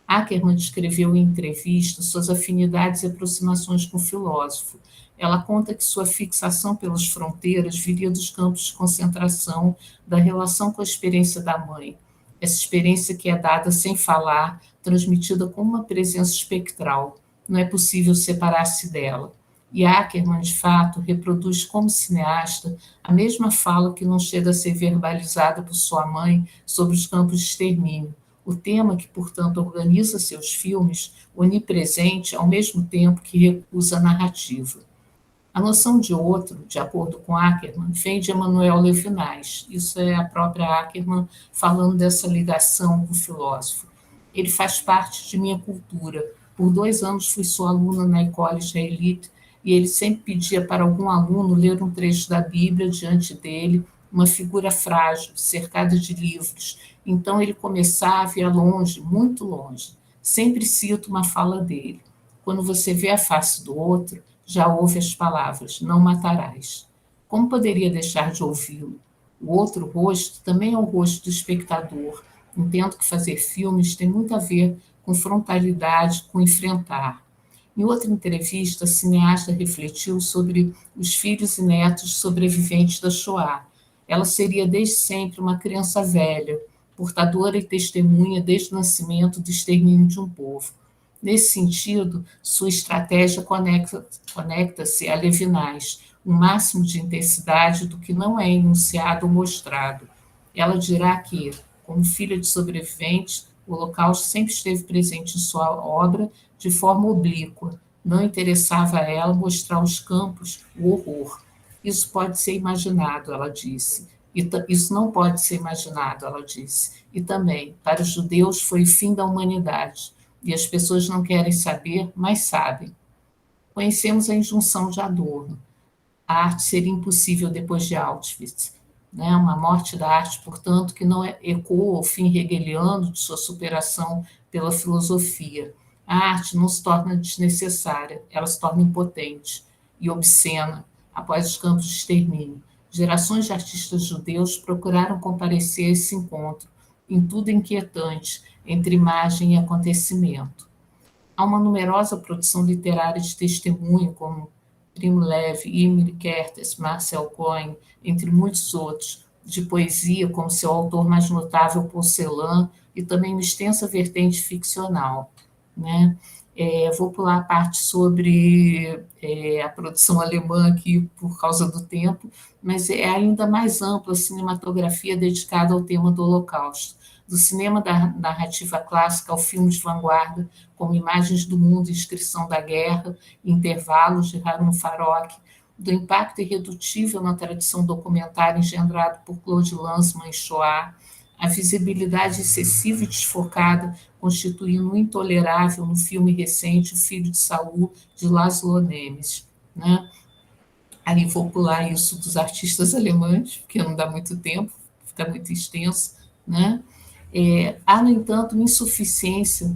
S7: Ackermann descreveu em entrevista suas afinidades e aproximações com o filósofo. Ela conta que sua fixação pelas fronteiras viria dos campos de concentração, da relação com a experiência da mãe. Essa experiência que é dada sem falar, transmitida com uma presença espectral. Não é possível separar-se dela. E Ackermann, de fato, reproduz como cineasta a mesma fala que não chega a ser verbalizada por sua mãe sobre os campos de extermínio. O tema que, portanto, organiza seus filmes, onipresente, ao mesmo tempo que recusa a narrativa. A noção de outro, de acordo com Ackermann, vem de Emmanuel Levinas. Isso é a própria Ackermann falando dessa ligação com o filósofo. Ele faz parte de minha cultura. Por 2 anos fui sua aluna na École Israélite, e ele sempre pedia para algum aluno ler um trecho da Bíblia diante dele, uma figura frágil, cercada de livros. Então ele começava e ia longe, muito longe. Sempre cito uma fala dele. Quando você vê a face do outro, já ouve as palavras, não matarás. Como poderia deixar de ouvi-lo? O outro rosto também é o rosto do espectador. Entendo que fazer filmes tem muito a ver com frontalidade, com enfrentar. Em outra entrevista, a cineasta refletiu sobre os filhos e netos sobreviventes da Shoah. Ela seria desde sempre uma criança velha, portadora e testemunha desde o nascimento do extermínio de um povo. Nesse sentido, sua estratégia conecta-se a Levinas, o máximo de intensidade do que não é enunciado ou mostrado. Ela dirá que, como filha de sobrevivente, o Holocausto sempre esteve presente em sua obra de forma oblíqua. Não interessava a ela mostrar os campos, o horror. Isso pode ser imaginado, ela disse. Isso não pode ser imaginado, ela disse. E também, para os judeus, foi o fim da humanidade. E as pessoas não querem saber, mas sabem. Conhecemos a injunção de Adorno. A arte seria impossível depois de Auschwitz. Né? Uma morte da arte, portanto, que não ecoa o fim hegeliano de sua superação pela filosofia. A arte não se torna desnecessária, ela se torna impotente e obscena após os campos de extermínio. Gerações de artistas judeus procuraram comparecer a esse encontro, em tudo inquietante, entre imagem e acontecimento. Há uma numerosa produção literária de testemunho, como Primo Levi, Emily Kertész, Marcel Cohen, entre muitos outros, de poesia, como seu autor mais notável, Paul Celan, e também uma extensa vertente ficcional. Né? Vou pular a parte sobre a produção alemã aqui por causa do tempo, mas é ainda mais ampla a cinematografia dedicada ao tema do Holocausto. Do cinema da narrativa clássica ao filme de vanguarda, como Imagens do Mundo e Inscrição da Guerra, Intervalos, de Harun Farrock, do impacto irredutível na tradição documentária engendrado por Claude Lanzmann em Shoah, a visibilidade excessiva e desfocada, constituindo o intolerável no filme recente O Filho de Saul, de Laszlo Nemes. Né? Aí vou pular isso dos artistas alemães, porque não dá muito tempo, fica muito extenso. Né? Há, no entanto, uma insuficiência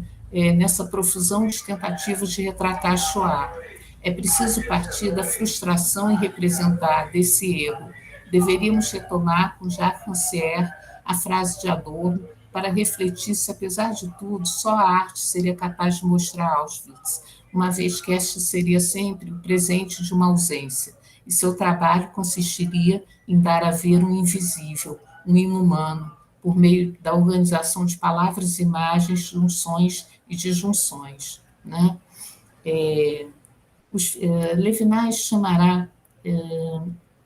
S7: nessa profusão de tentativas de retratar a Shoah. É preciso partir da frustração em representar desse erro. Deveríamos retomar com Jacques Rancière a frase de Adorno para refletir se, apesar de tudo, só a arte seria capaz de mostrar Auschwitz, uma vez que esta seria sempre o presente de uma ausência, e seu trabalho consistiria em dar a ver um invisível, um inumano, por meio da organização de palavras, imagens, junções e disjunções. Né? Levinas chamará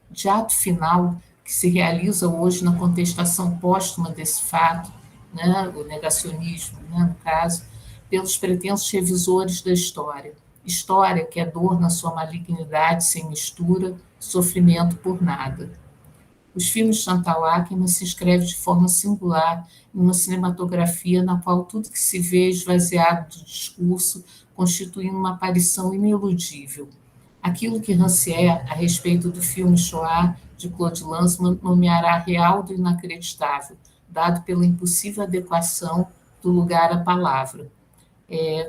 S7: de ato final, que se realiza hoje na contestação póstuma desse fato, né, o negacionismo, né, no caso, pelos pretensos revisores da história. História que é dor na sua malignidade sem mistura, sofrimento por nada. Os filmes de Chantal Akerman se inscrevem de forma singular em uma cinematografia na qual tudo que se vê é esvaziado do discurso, constituindo uma aparição ineludível. Aquilo que Rancière, a respeito do filme Shoah, de Claude Lanzmann, nomeará real do inacreditável, dado pela impossível adequação do lugar à palavra.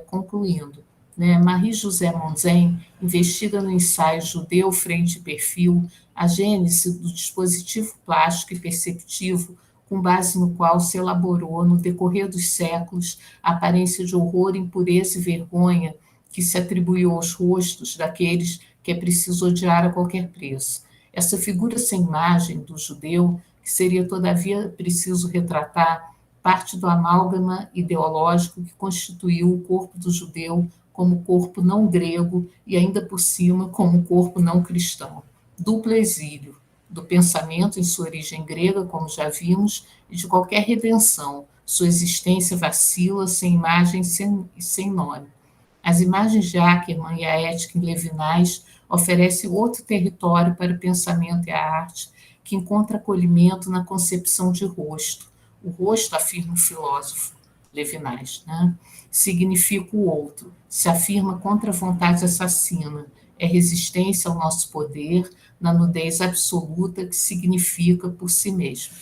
S7: Concluindo, né, Marie-José Monzen investiga no ensaio Judeu Frente e Perfil a gênese do dispositivo plástico e perceptivo com base no qual se elaborou, no decorrer dos séculos, a aparência de horror, impureza e vergonha que se atribuiu aos rostos daqueles que é preciso odiar a qualquer preço. Essa figura sem imagem do judeu, que seria todavia preciso retratar, parte do amálgama ideológico que constituiu o corpo do judeu como corpo não grego e, ainda por cima, como corpo não cristão. Duplo exílio, do pensamento em sua origem grega, como já vimos, e de qualquer redenção. Sua existência vacila, sem imagem e sem nome. As imagens de Akerman e a ética em Levinas oferecem outro território para o pensamento e a arte, que encontra acolhimento na concepção de rosto. O rosto, afirma o filósofo Levinas, né? Significa o outro, se afirma contra a vontade assassina, é resistência ao nosso poder, na nudez absoluta que significa por si mesmo.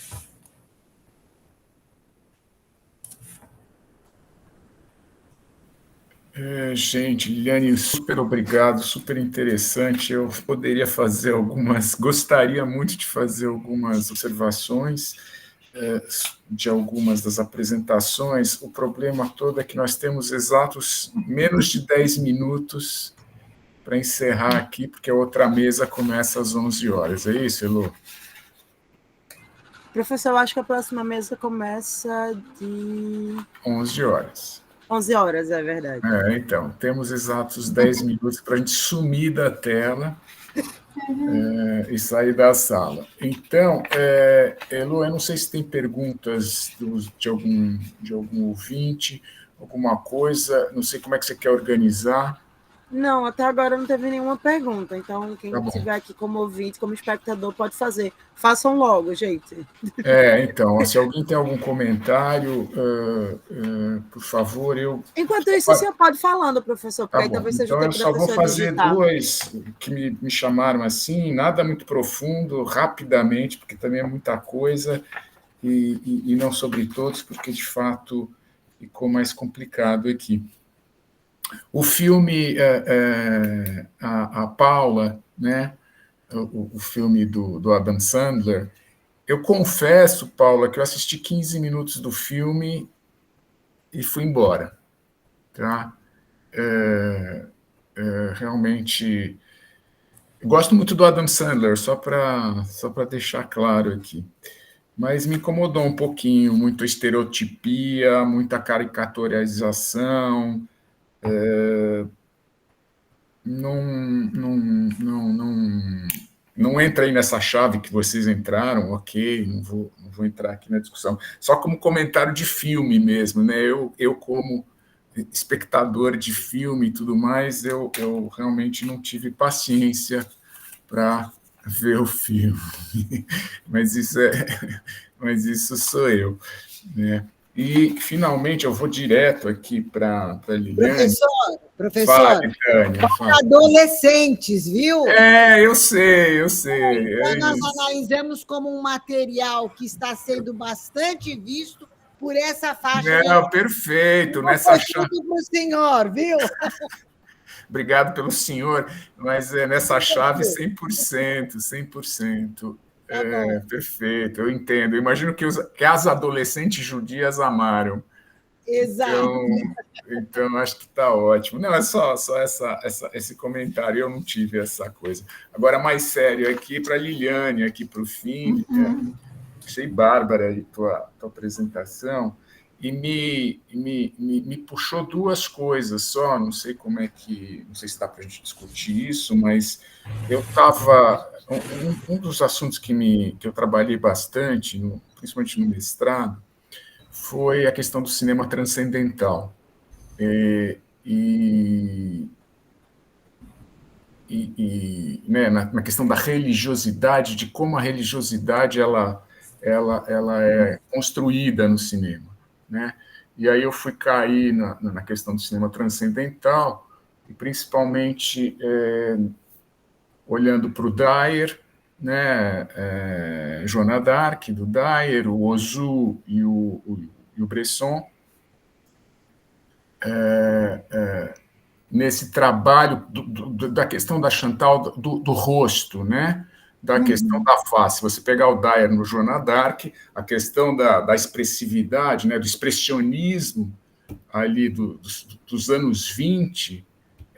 S1: Gente, Liliane, super obrigado, super interessante. Eu poderia fazer gostaria muito de fazer algumas observações de algumas das apresentações. O problema todo é que nós temos exatos menos de 10 minutos para encerrar aqui, porque a outra mesa começa às 11 horas. É isso, Elô?
S2: Professor, eu acho que a próxima mesa começa de
S1: 11 horas.
S2: 11 horas, é verdade.
S1: Então, temos exatos 10 minutos para a gente sumir da tela e sair da sala. Então, Elô, eu não sei se tem perguntas de algum ouvinte, alguma coisa, não sei como é que você quer organizar.
S2: Não, até agora não teve nenhuma pergunta, então quem
S1: Tá bom.
S2: estiver aqui como ouvinte, como espectador, pode fazer. Façam logo, gente.
S1: Então, se alguém tem algum comentário, por favor,
S2: Enquanto isso, o senhor pode falando, professor, porque
S1: Tá
S2: aí
S1: bom.
S2: talvez seja o
S1: Então, eu
S2: tempo da
S1: só vou
S2: pessoa
S1: fazer
S2: digitar.
S1: duas que me chamaram assim, nada muito profundo, rapidamente, porque também é muita coisa, e não sobre todos, porque, de fato, ficou mais complicado aqui. O filme, a Paula, né, o filme do Adam Sandler, eu confesso, Paula, que eu assisti 15 minutos do filme e fui embora. Tá? Realmente... Eu gosto muito do Adam Sandler, só para deixar claro aqui. Mas me incomodou um pouquinho, muita estereotipia, muita caricaturização. Não entrei nessa chave que vocês entraram, ok, não vou entrar aqui na discussão. Só como comentário de filme mesmo, né? Eu como espectador de filme e tudo mais, eu realmente não tive paciência para ver o filme. Mas isso sou eu, né? E, finalmente, eu vou direto aqui para a Liliane.
S8: Professor,
S1: Fale, Tânia, fale.
S8: adolescentes, viu?
S1: Eu sei.
S8: Então, nós analisamos como um material que está sendo bastante visto por essa faixa.
S1: Não, perfeito. Nessa chave.
S8: Para o senhor, viu?
S1: Obrigado pelo senhor, mas nessa chave 100%. Perfeito, eu entendo. Eu imagino que as adolescentes judias amaram.
S8: Exato.
S1: Então acho que está ótimo. Não, é só esse comentário, eu não tive essa coisa. Agora, mais sério aqui para a Liliane, aqui para o fim. Achei bárbara a tua apresentação e me puxou duas coisas só, não sei se dá para a gente discutir isso, mas eu estava... Um dos assuntos que eu trabalhei bastante, principalmente no mestrado, foi a questão do cinema transcendental. Né, na questão da religiosidade, de como a religiosidade ela é construída no cinema, né? E aí eu fui cair na questão do cinema transcendental, e principalmente olhando para o Dyer, né, Joana d'Arc, do Dyer, o Ozu e o Bresson, nesse trabalho da questão da Chantal do rosto, né? Da questão da face. Você pegar o Dyer no Joana d'Arc, a questão da expressividade, né? Do expressionismo ali dos anos 20,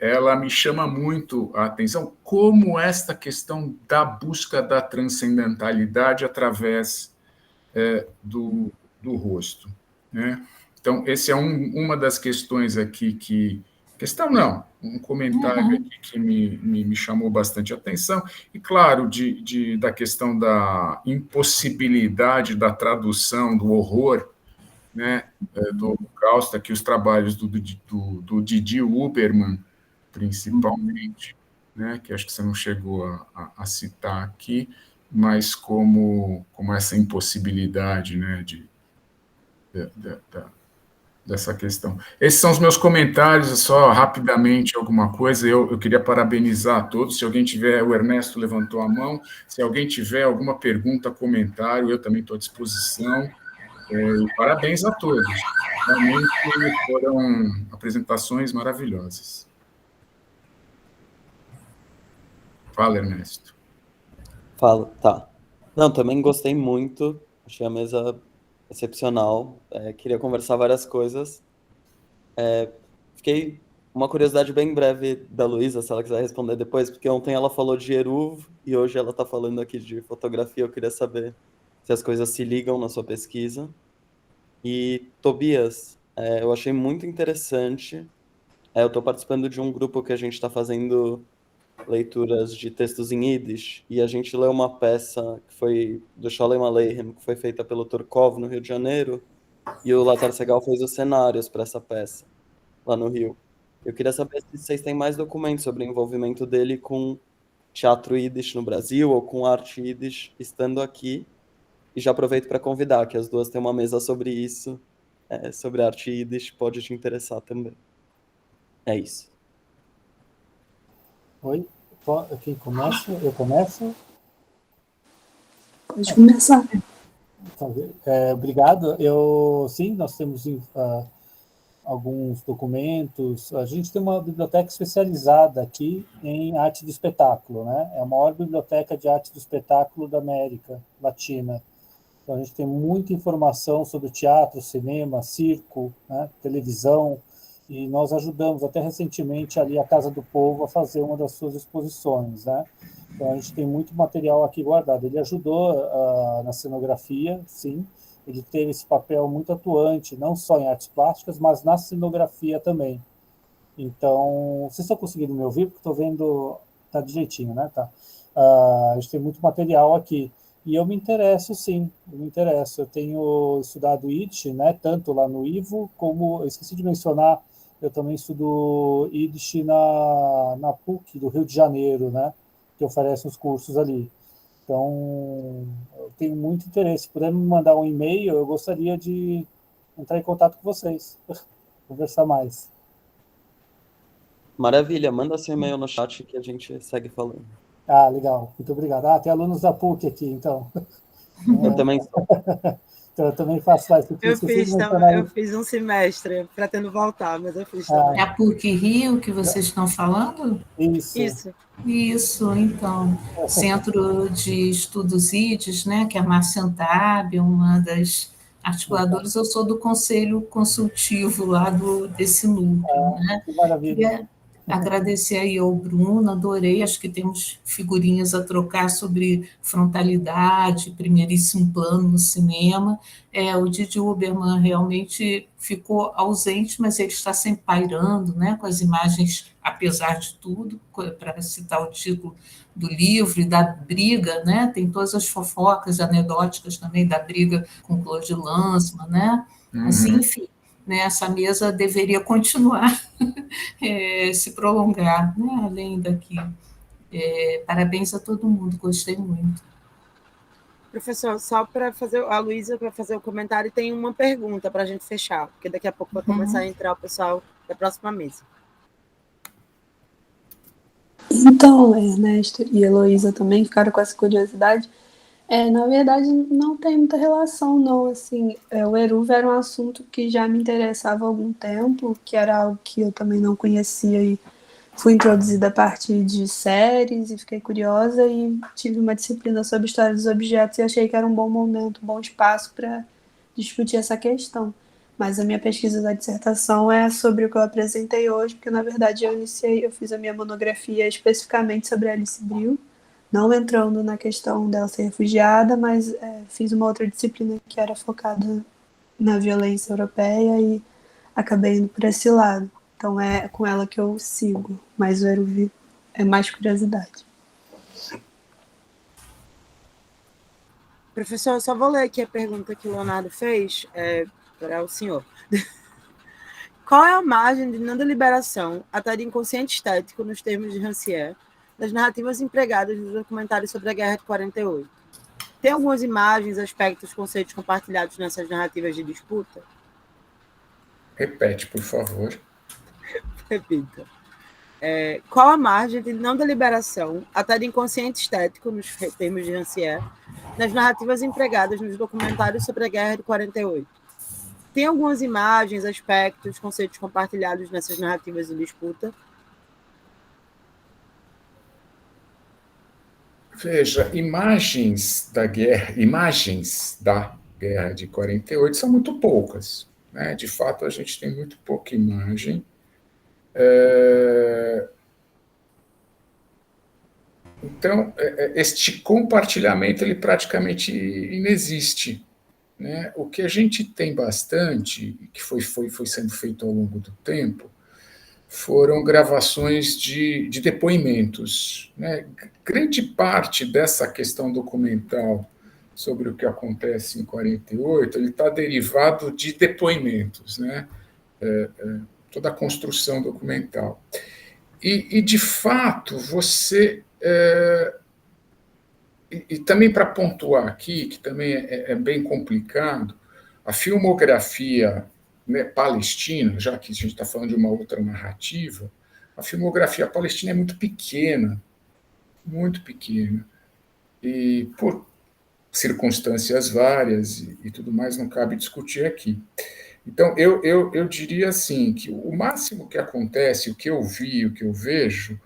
S1: ela me chama muito a atenção, como esta questão da busca da transcendentalidade através do rosto, né? Então, esse é uma das questões aqui questão não, um comentário aqui que me chamou bastante atenção, e, claro, da questão da impossibilidade da tradução do horror, né, do Holocausto, aqui os trabalhos do Didi Huberman, principalmente, né, que acho que você não chegou a citar aqui, mas como essa impossibilidade, né, dessa questão. Esses são os meus comentários, só rapidamente alguma coisa. Eu queria parabenizar a todos. Se alguém tiver, o Ernesto levantou a mão, se alguém tiver alguma pergunta, comentário, eu também estou à disposição. E parabéns a todos. Realmente foram apresentações maravilhosas. Fala, Ernesto.
S9: Fala, tá. Não, também gostei muito, achei a mesa excepcional, queria conversar várias coisas. Fiquei uma curiosidade bem breve da Luísa, se ela quiser responder depois, porque ontem ela falou de Eruv e hoje ela está falando aqui de fotografia, eu queria saber se as coisas se ligam na sua pesquisa. E, Tobias, eu achei muito interessante, eu estou participando de um grupo que a gente está fazendo leituras de textos em Yiddish, e a gente leu uma peça que foi do Sholem Aleichem, que foi feita pelo Turkov no Rio de Janeiro, e o Latar Segal fez os cenários para essa peça, lá no Rio. Eu queria saber se vocês têm mais documentos sobre o envolvimento dele com teatro Yiddish no Brasil, ou com arte Yiddish estando aqui, e já aproveito para convidar, que as duas têm uma mesa sobre isso, sobre arte Yiddish, pode te interessar também. É isso.
S5: Oi? Quem começa? Eu começo?
S6: Pode começar.
S5: Obrigado. Sim, nós temos alguns documentos. A gente tem uma biblioteca especializada aqui em arte do espetáculo, né? É a maior biblioteca de arte do espetáculo da América Latina. Então, a gente tem muita informação sobre teatro, cinema, circo, né? Televisão, e nós ajudamos até recentemente ali a Casa do Povo a fazer uma das suas exposições, né? Então, a gente tem muito material aqui guardado. Ele ajudou na cenografia, sim. Ele teve esse papel muito atuante, não só em artes plásticas, mas na cenografia também. Então, vocês estão conseguindo me ouvir? Porque estou vendo... Está direitinho, né? Tá. A gente tem muito material aqui. E eu me interesso, sim. Eu me interesso. Eu tenho estudado Yiddish, né? Tanto lá no IVO, como... Eu esqueci de mencionar, eu também estudo Yiddish na PUC, do Rio de Janeiro, né? Que oferece os cursos ali. Então, eu tenho muito interesse. Se puder me mandar um e-mail, eu gostaria de entrar em contato com vocês, conversar mais.
S9: Maravilha, manda seu e-mail no chat que a gente segue falando.
S5: Ah, legal, muito obrigado. Tem alunos da PUC aqui, então.
S9: Eu também sou.
S5: Então, eu também faço parte.
S2: Eu fiz um semestre, pretendo voltar, mas eu fiz também.
S7: É a PUC Rio que vocês estão falando?
S2: Isso,
S7: então. Centro de Estudos Yiddish, né, que é a Márcia Antab, uma das articuladoras. Eu sou do Conselho Consultivo lá desse núcleo. Né?
S5: Que maravilha.
S7: Agradecer aí ao Bruno, adorei, acho que temos figurinhas a trocar sobre frontalidade, primeiríssimo plano no cinema. O Didi Huberman realmente ficou ausente, mas ele está sempre pairando, né, com as imagens, apesar de tudo, para citar o título do livro, e da briga, né, tem todas as fofocas anedóticas também da briga com Claude Lanzmann, né, assim, enfim. Né, essa mesa deveria continuar, se prolongar, né, além daqui. Parabéns a todo mundo, gostei muito.
S2: Professor, só para fazer, a Luísa, para fazer o comentário, tem uma pergunta para a gente fechar, porque daqui a pouco vai começar a entrar o pessoal da próxima mesa.
S6: Então, Ernesto e Heloísa também ficaram com essa curiosidade. Na verdade, não tem muita relação, não. Assim, o Eruv era um assunto que já me interessava há algum tempo, que era algo que eu também não conhecia e fui introduzida a partir de séries e fiquei curiosa e tive uma disciplina sobre história dos objetos e achei que era um bom momento, um bom espaço para discutir essa questão. Mas a minha pesquisa da dissertação é sobre o que eu apresentei hoje, porque, na verdade, eu fiz a minha monografia especificamente sobre Alice Brill, não entrando na questão dela ser refugiada, mas fiz uma outra disciplina que era focada na violência europeia e acabei indo por esse lado. Então é com ela que eu sigo, mas o Eruv é mais curiosidade.
S2: Professor, eu só vou ler aqui a pergunta que o Leonardo fez para o senhor. Qual é a margem de não deliberação, até de inconsciente estético, nos termos de Rancière, das narrativas empregadas nos documentários sobre a Guerra de 48? Tem algumas imagens, aspectos, conceitos compartilhados nessas narrativas de disputa?
S1: Repete, por favor.
S2: Repita. Qual a margem de não deliberação, até de inconsciente estético, nos termos de Rancière, nas narrativas empregadas nos documentários sobre a Guerra de 48. Tem algumas imagens, aspectos, conceitos compartilhados nessas narrativas em disputa?
S1: Veja, imagens da Guerra de 48 são muito poucas, né? De fato, a gente tem muito pouca imagem. Então, este compartilhamento ele praticamente inexiste, né? O que a gente tem bastante, que foi sendo feito ao longo do tempo, foram gravações de depoimentos, né? Grande parte dessa questão documental sobre o que acontece em 48, ele está derivado de depoimentos, né? Toda a construção documental. E de fato, você... E também para pontuar aqui, que também é bem complicado, a filmografia, né, palestina, já que a gente está falando de uma outra narrativa, a filmografia palestina é muito pequena, e por circunstâncias várias e tudo mais, não cabe discutir aqui. Então, eu diria assim, que o máximo que acontece, o que eu vi, o que eu vejo,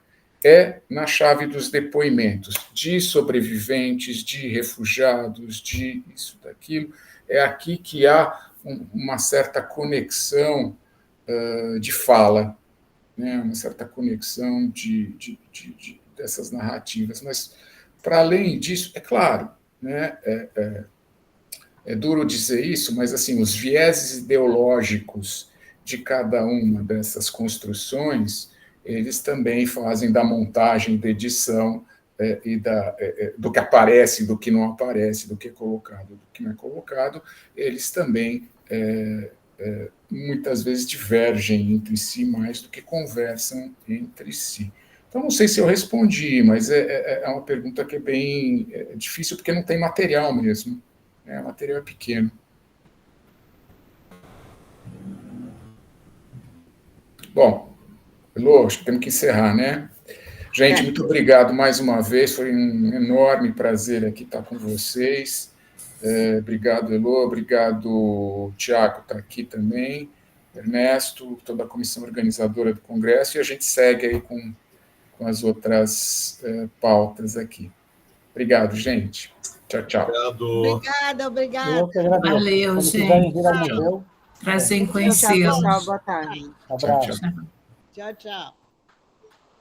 S1: é na chave dos depoimentos de sobreviventes, de refugiados, de isso, daquilo. É aqui que há uma certa conexão de fala, né? Uma certa conexão dessas narrativas. Mas, para além disso, é claro, né? É duro dizer isso, mas assim, os vieses ideológicos de cada uma dessas construções, eles também fazem da montagem, da edição, e do que aparece, do que não aparece, do que é colocado, do que não é colocado, eles também muitas vezes divergem entre si mais do que conversam entre si. Então, não sei se eu respondi, mas é uma pergunta que é bem difícil, porque não tem material mesmo. O material é pequeno. Bom, Elô, acho que temos que encerrar, né? Gente, muito obrigado mais uma vez, foi um enorme prazer aqui estar com vocês. Obrigado, Elô, obrigado, Tiago, está aqui também, Ernesto, toda a comissão organizadora do Congresso, e a gente segue aí com as outras pautas aqui. Obrigado, gente. Tchau, tchau.
S8: Obrigada.
S7: Valeu, gente. Prazer em conhecê-los.
S2: Boa tarde.
S5: Abraço.
S8: Tchau, tchau.